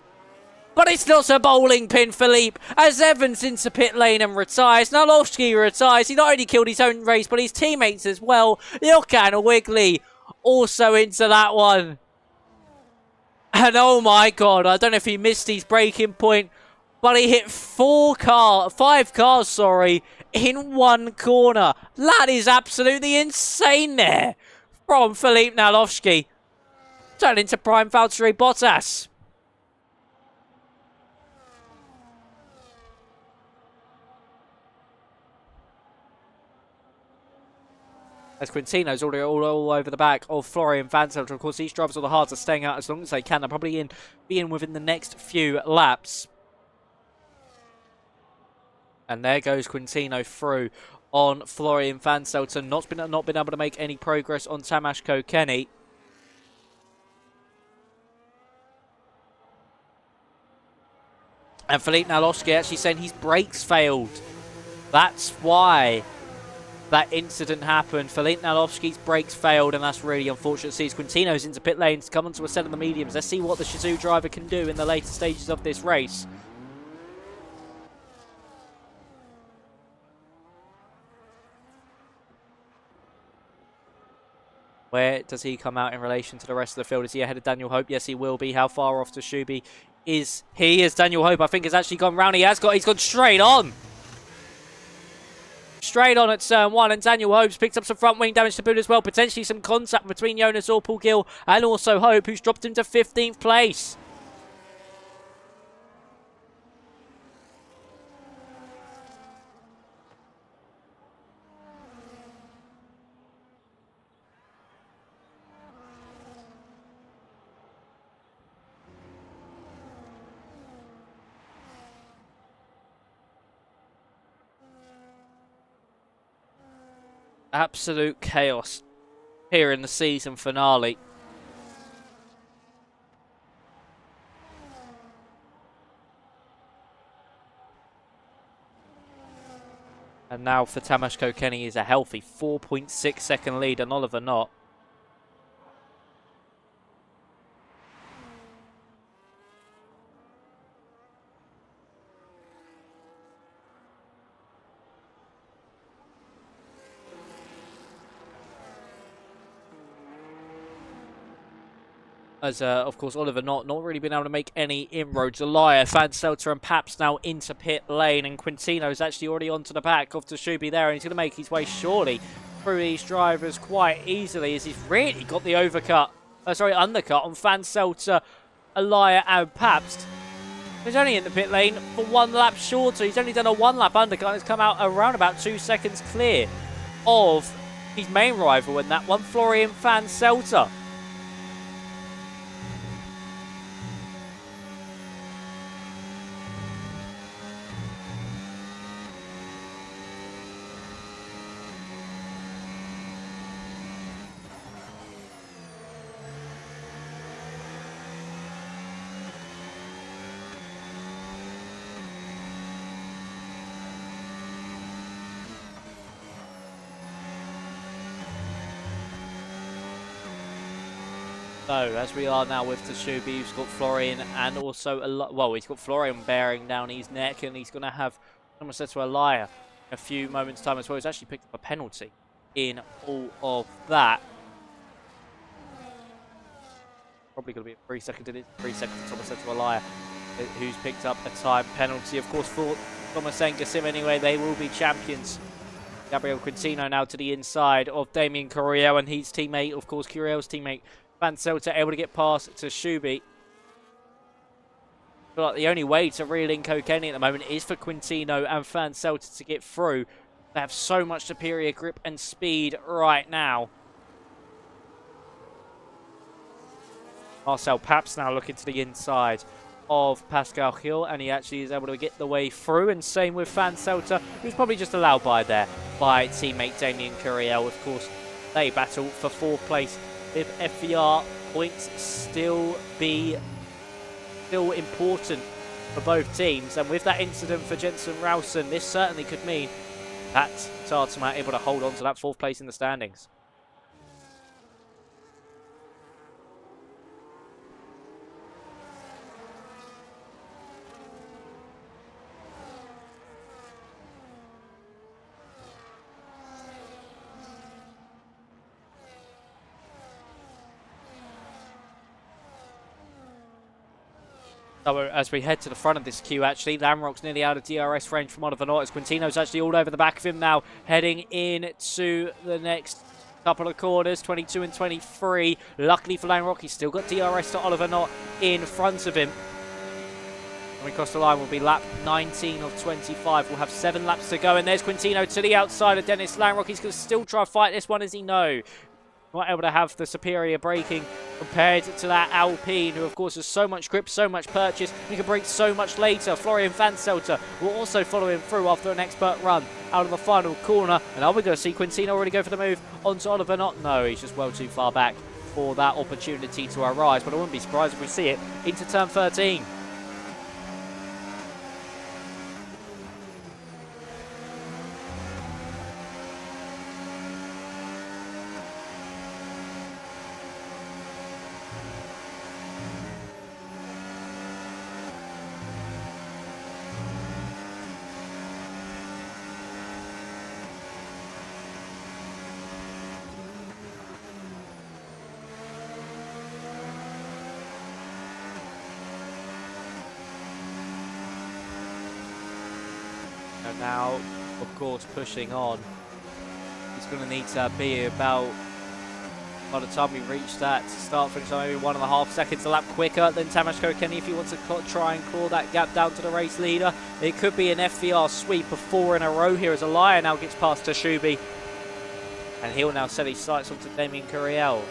but it's not a bowling pin, Philippe, as Evans into pit lane and retires. Nalovsky retires. He not only killed his own race, but his teammates as well. Jokan Wigley also into that one. And oh my god, I don't know if he missed his braking point, but he hit 5 cars, in one corner. That is absolutely insane there from Filip Nalovsky. Turned into prime Valtteri Bottas. As Quintino's all over the back of Florian Vanselt. Of course, these drivers on the hards are staying out as long as they can. They're probably be in within the next few laps. And there goes Quintino through on Florian Vanselt. Not been able to make any progress on Tamas Kokeni. And Filip Nalovsky actually saying his brakes failed. That's why that incident happened. Filip Nalovsky's brakes failed, and that's really unfortunate. Sees Quintino's into pit lane to come onto a set of the mediums. Let's see what the Shazoo driver can do in the later stages of this race. Where does he come out in relation to the rest of the field? Is he ahead of Daniel Hope? Yes, he will be. How far off Tashubi is he? Is Daniel Hope, I think, has actually gone round. He's gone straight on. Straight on at turn 1, and Daniel Hope's picked up some front wing damage to boot as well. Potentially some contact between Jonas Orpel-Gil and also Hope, who's dropped him to 15th place. Absolute chaos here in the season finale. And now for Tomas Kokeni is a healthy 4.6 second lead on Oliver Knott. As, of course, Oliver not really been able to make any inroads. Elia, Fanselter and Paps now into pit lane. And Quintino's actually already onto the back of Tashubi there. And he's going to make his way, surely, through these drivers quite easily. As he's really got the undercut on Fanselter, Elia and Paps. He's only in the pit lane for 1 lap shorter. He's only done a 1 lap undercut. He's come out around about 2 seconds clear of his main rival in that one, Florian Fanselter. So, as we are now with Tashubi, he's got Florian and also, well, he's got Florian bearing down his neck, and he's going to have, someone said to Elia, a few moments' time as well. He's actually picked up a penalty in all of that. Probably going to be a 3 second, it is 3 seconds, Thomas said to Elia, who's picked up a time penalty. Of course, for Thomas and Sim anyway, they will be champions. Gabriel Quintino now to the inside of Damien Curiel and his teammate, of course, Curiel's teammate, Fanselter, able to get past to Shubi. I feel like the only way to reel in Kokeni at the moment is for Quintino and Fanselter to get through. They have so much superior grip and speed right now. Marcel Paps now looking to the inside of Pascal Hill, and he actually is able to get the way through, and same with Fanselter, who's probably just allowed by there by teammate Damien Curiel. Of course, they battle for 4th place. If FVR points still important for both teams, and with that incident for Jensen Rowson, this certainly could mean that Tartama able to hold on to that 4th place in the standings. So as we head to the front of this queue, actually, Lamrock's nearly out of DRS range from Oliver Knott. Quintino's actually all over the back of him now, heading into the next couple of corners, 22 and 23. Luckily for Lamrock, he's still got DRS to Oliver Knott in front of him. When we cross the line, will be lap 19 of 25. We'll have 7 laps to go, and there's Quintino to the outside of Dennis Lamrock. He's going to still try to fight this one, as he knows. Not able to have the superior braking compared to that Alpine, who of course has so much grip, so much purchase, and he can brake so much later. Florian Fanselter will also follow him through after an expert run out of the final corner. And are we going to see Quintino already go for the move onto Oliver Knott? No, he's just well too far back for that opportunity to arise. But I wouldn't be surprised if we see it into turn 13. And now, of course, pushing on. He's going to need to be about, by the time we reach that start finish, maybe 1.5 seconds a lap quicker than Tomas Kokeni if he wants to try and claw that gap down to the race leader. It could be an FVR sweep of 4 in a row here as Elia now gets past Tashubi. And he'll now set his sights onto Damien Curiel.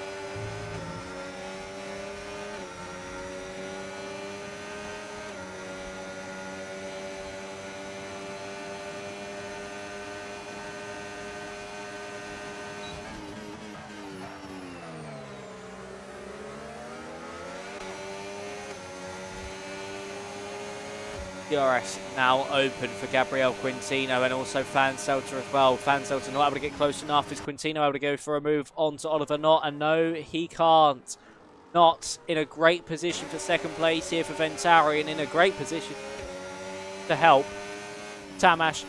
DRS now open for Gabriel Quintino and also Fanselter as well. Fanselter not able to get close enough. Is Quintino able to go for a move onto Oliver Knott? And no, he can't. Not in a great position for second place here for Ventari, and in a great position to help Tomas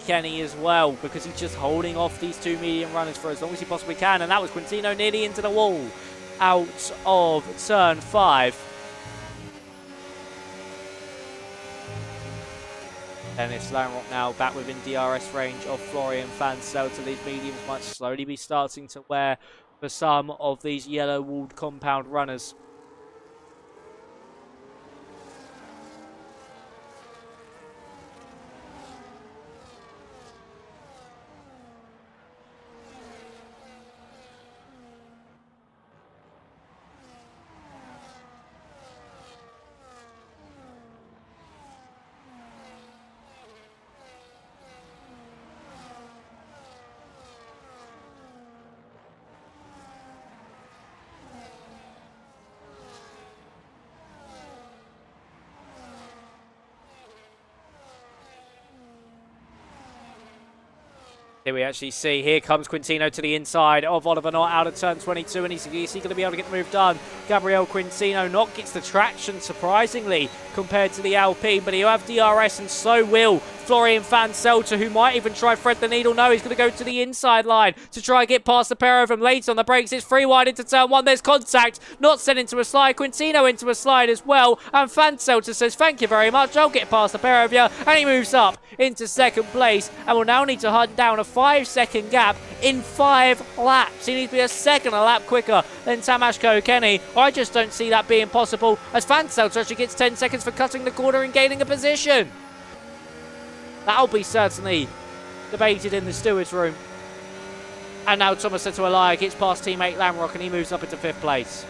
Kenny as well, because he's just holding off these two medium runners for as long as he possibly can. And that was Quintino nearly into the wall out of turn 5. Dennis Lanrock now back within DRS range of Florian Fanselter. These mediums might slowly be starting to wear for some of these yellow walled compound runners. Here we actually see, here comes Quintino to the inside of Oliver Knott out of turn 22, and is he going to be able to get the move done? Gabriel Quintino not gets the traction, surprisingly, compared to the Alpine, but he'll have DRS, and so will Florian Fanselter, who might even try thread the needle. No, he's going to go to the inside line to try and get past the pair of them. Late on the brakes, it's free wide into turn 1. There's contact, not sent into a slide. Quintino into a slide as well, and Fanselter says, thank you very much, I'll get past the pair of you, and he moves up into second place, and will now need to hunt down a 5-second gap in 5 laps. He needs to be a second a lap quicker than Tomas Kenny. I just don't see that being possible, as Fanselter actually gets 10 seconds for cutting the corner and gaining a position. That'll be certainly debated in the stewards' room. And now Tomas Elia gets past teammate Lamrock, and he moves up into 5th place.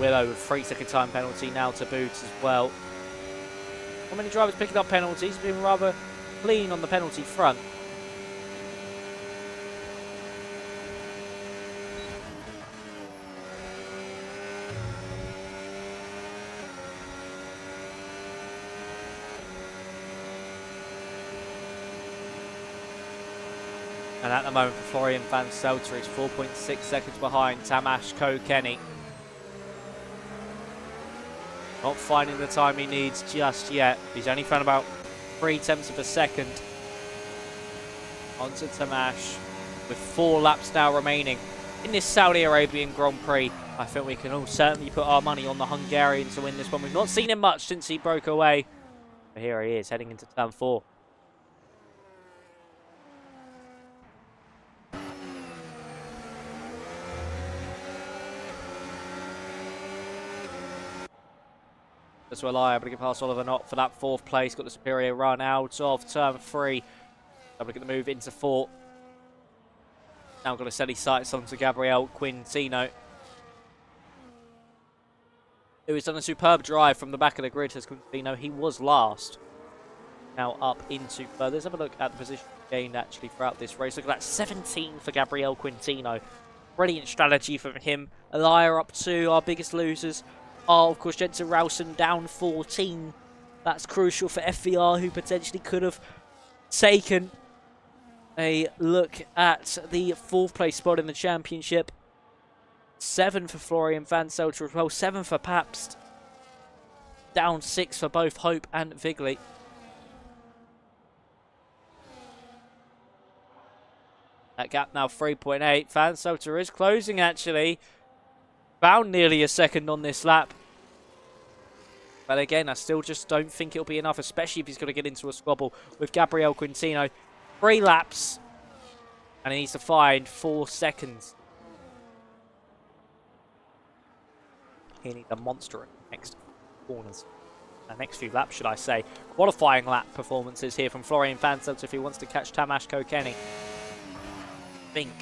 Willow with 3-second time penalty now to boot as well. How many drivers picking up penalties? Been rather clean on the penalty front. And at the moment for Florian Fanselter, he's 4.6 seconds behind Tomas Kenny. Not finding the time he needs just yet. He's only found about 0.3 of a second. Onto Tomas with 4 laps now remaining in this Saudi Arabian Grand Prix. I think we can all certainly put our money on the Hungarian to win this one. We've not seen him much since he broke away. But here he is, heading into turn 4. So Elia able to get past Oliver Knott for that 4th place. Got the superior run out of turn 3. Able to get the move into 4. Now got to set his sights onto Gabriel Quintino, who has done a superb drive from the back of the grid. As Quintino, he was last. Now up into third. Let's have a look at the position gained actually throughout this race. Look at that, 17 for Gabriel Quintino. Brilliant strategy from him. Elia up 2, our biggest losers. Oh, of course, Jensen Rowson down 14. That's crucial for FVR, who potentially could have taken a look at the 4th place spot in the championship. 7 for Florian Fanselter as well. 7 for Pabst. Down 6 for both Hope and Vigley. That gap now 3.8. Fanselter is closing actually. Found nearly a second on this lap. But again, I still just don't think it'll be enough, especially if he's going to get into a squabble with Gabriel Quintino. 3 laps. And he needs to find 4 seconds. He needs a monster next corners. The next few laps, should I say. Qualifying lap performances here from Florian Fanselter if he wants to catch Tomas Kenny. I think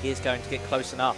he is going to get close enough.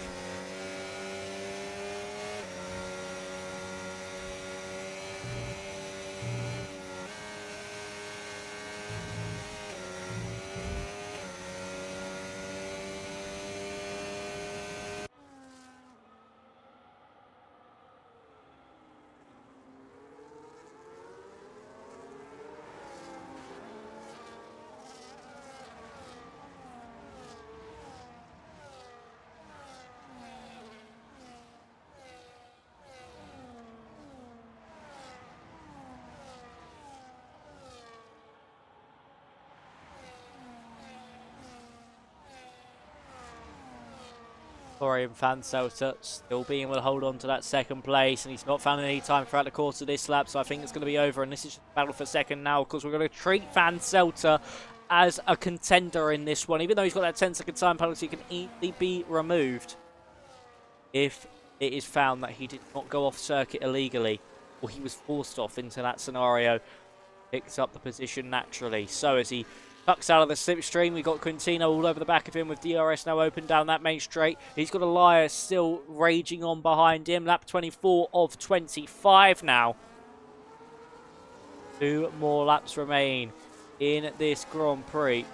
Florian Fanselter still being able to hold on to that second place, and he's not found any time throughout the course of this lap, so I think it's going to be over, and this is just a battle for second now. Of course, we're going to treat Fanselter as a contender in this one. Even though he's got that 10-second time penalty, he can easily be removed if it is found that he did not go off circuit illegally, or he was forced off into that scenario. Picks up the position naturally. So as he tucks out of the slipstream, we got Quintino all over the back of him with DRS now open down that main straight. He's got Elias still raging on behind him. Lap 24 of 25 now. 2 more laps remain in this Grand Prix.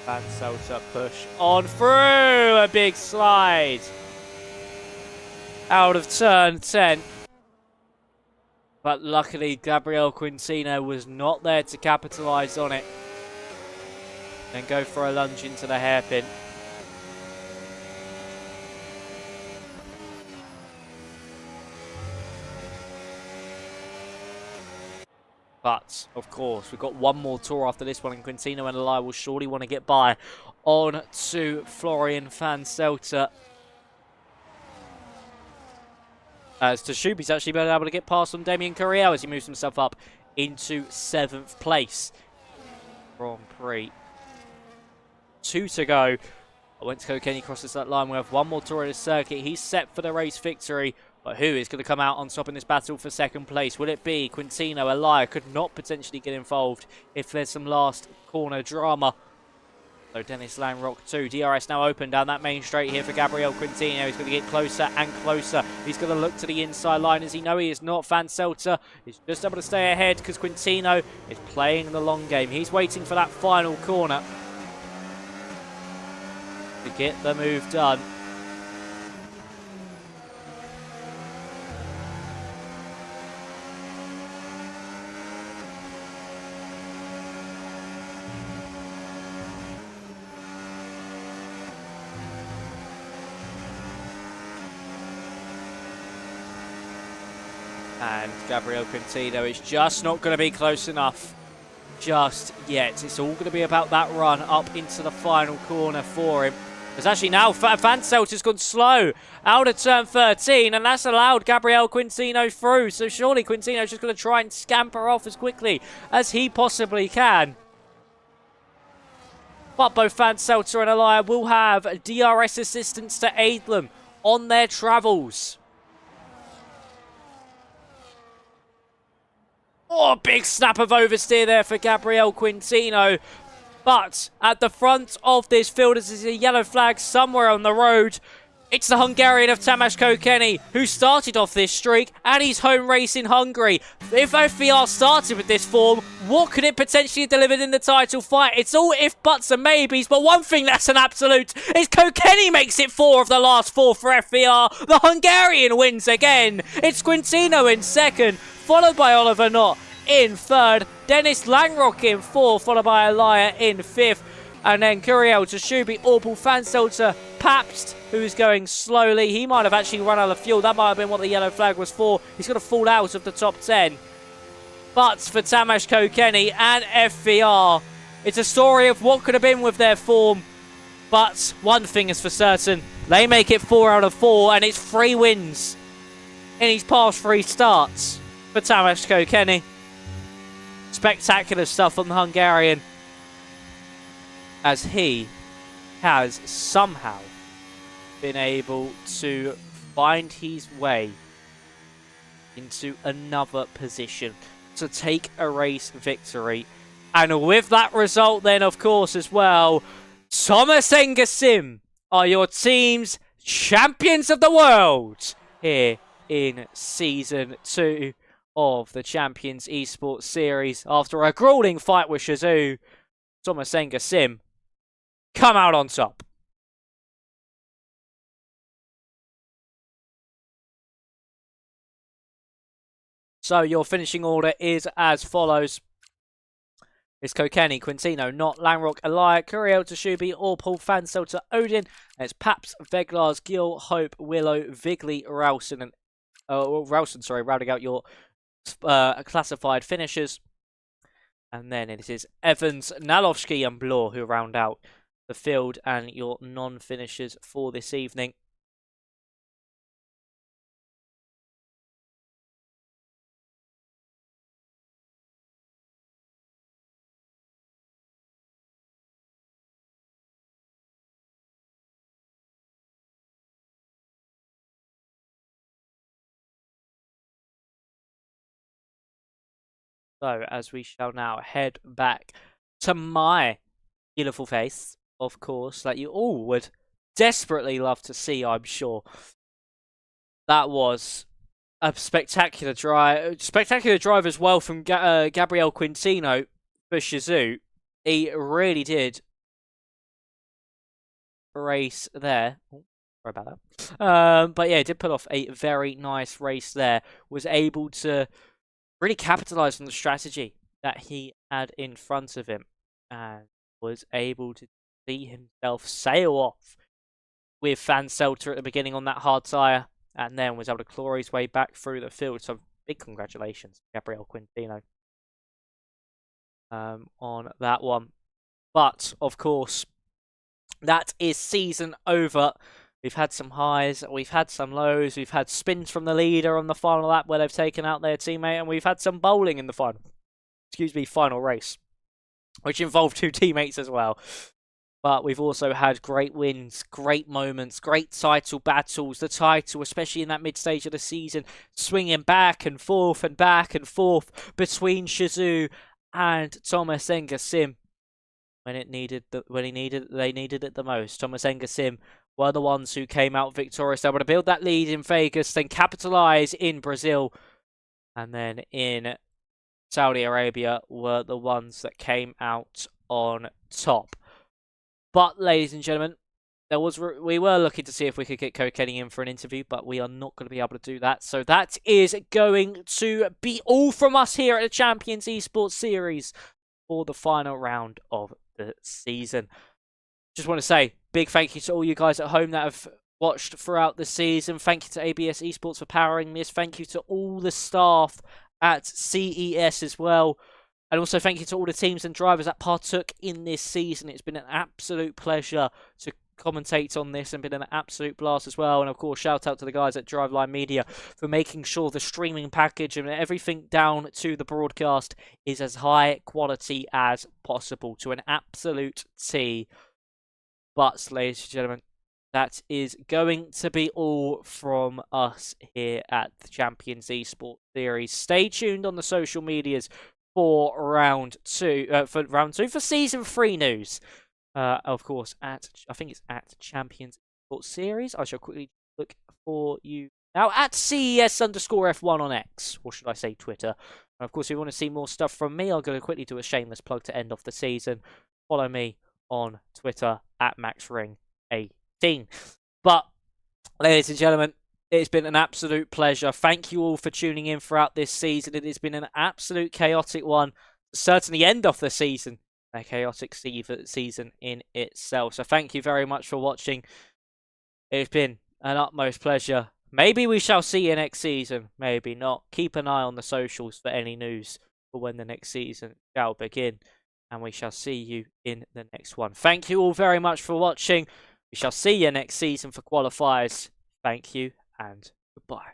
Fanselter push on through, a big slide out of turn 10. But luckily Gabriel Quintino was not there to capitalise on it and go for a lunge into the hairpin. But, of course, we've got one more tour after this one, and Quintino and Eli will surely want to get by on to Florian Fanselter. As Tashubi's actually been able to get past on Damien Curiel as he moves himself up into 7th place. Grand Prix. 2 to go. Once Kokeni crosses that line, we have one more tour of the circuit. He's set for the race victory. But who is going to come out on top in this battle for second place? Will it be Quintino? Elia could not potentially get involved if there's some last corner drama. So Dennis Langrock too. DRS now open down that main straight here for Gabriel Quintino. He's going to get closer and closer. He's going to look to the inside line. As he know he is not. Fanselter is just able to stay ahead because Quintino is playing the long game. He's waiting for that final corner to get the move done. And Gabriel Quintino is just not going to be close enough just yet. It's all going to be about that run up into the final corner for him. There's actually now Fanselter's gone slow out of turn 13, and that's allowed Gabriel Quintino through. So surely Quintino's just going to try and scamper off as quickly as he possibly can. But both Fanselter and Elia will have DRS assistance to aid them on their travels. Oh, big snap of oversteer there for Gabriel Quintino. But at the front of this field, as there's a yellow flag somewhere on the road, it's the Hungarian of Tomas Kokeni, who started off this streak at his home race in Hungary. If FVR started with this form, what could it potentially have delivered in the title fight? It's all if, buts and maybes, but one thing that's an absolute is Kokeni makes it 4 of the last 4 for FVR. The Hungarian wins again. It's Quintino in second, followed by Oliver Knott in third, Dennis Langrock in fourth, followed by Elia in fifth, and then Curiel, Tashubi, Orpel, Fanselter, Pabst, who's going slowly. He might have actually run out of fuel. That might have been what the yellow flag was for. He's going to fall out of the top 10. But for Tomas Kokeni and FVR, it's a story of what could have been with their form. But one thing is for certain, they make it 4 out of 4, and it's 3 wins in his past 3 starts for Tomas Kokeni. Spectacular stuff from the Hungarian, as he has somehow been able to find his way into another position to take a race victory. And with that result then, of course, as well, Tomas Enge are your team's champions of the world here in Season 2 of the Champions Esports Series. After a grueling fight with Shazoo, Tomas Enge come out on top. So your finishing order is as follows. It's Kokeni, Quintino, Not, Langrock, Elia, Curiel, Tashubi, or Paul Fanselter, Odin. And it's Paps, Veglars, Gil, Hope, Willow, Vigley, Ralston, and rounding out your classified finishers. And then it is Evans, Nalovsky, and Blore who round out the field and your non-finishers for this evening. So, as we shall now head back to my beautiful face, of course, that you all would desperately love to see, I'm sure. That was a spectacular drive as well from Gabriel Quintino for Shazoo. He really did race there. Oh, sorry about that. But yeah, he did put off a very nice race there. Was able to really capitalize on the strategy that he had in front of him and was able to see himself sail off with Fanselter at the beginning on that hard tyre and then was able to claw his way back through the field. So big congratulations, Gabriel Quintino, on that one. But, of course, that is season over. We've had some highs, we've had some lows, we've had spins from the leader on the final lap where they've taken out their teammate, and we've had some bowling in the final race, which involved 2 teammates as well. But we've also had great wins, great moments, great title battles. The title, especially in that mid-stage of the season, swinging back and forth between Shazoo and Tomas Enge Sim when they needed it the most. Tomas Enge Sim were the ones who came out victorious. They were to build that lead in Vegas, then capitalize in Brazil, and then in Saudi Arabia were the ones that came out on top. But, ladies and gentlemen, we were looking to see if we could get Kokeni in for an interview, but we are not going to be able to do that. So that is going to be all from us here at the Champions Esports Series for the final round of the season. Just want to say big thank you to all you guys at home that have watched throughout the season. Thank you to ABS Esports for powering this. Thank you to all the staff at CES as well. And also thank you to all the teams and drivers that partook in this season. It's been an absolute pleasure to commentate on this and been an absolute blast as well. And of course, shout out to the guys at Driveline Media for making sure the streaming package and everything down to the broadcast is as high quality as possible to an absolute T. But, ladies and gentlemen, that is going to be all from us here at the Champions Esports Series. Stay tuned on the social medias for round 2, for season 3 news. Of course, I think it's at Champions Esports Series. I shall quickly look for you now at CES_F1 on X, or should I say Twitter. And of course, if you want to see more stuff from me, I'm going to quickly do a shameless plug to end off the season. Follow me on Twitter at MaxRing18. But, ladies and gentlemen, it's been an absolute pleasure. Thank you all for tuning in throughout this season. It has been an absolute chaotic one. Certainly end off the season. A chaotic season in itself. So thank you very much for watching. It's been an utmost pleasure. Maybe we shall see you next season. Maybe not. Keep an eye on the socials for any news for when the next season shall begin. And we shall see you in the next one. Thank you all very much for watching. We shall see you next season for qualifiers. Thank you and goodbye.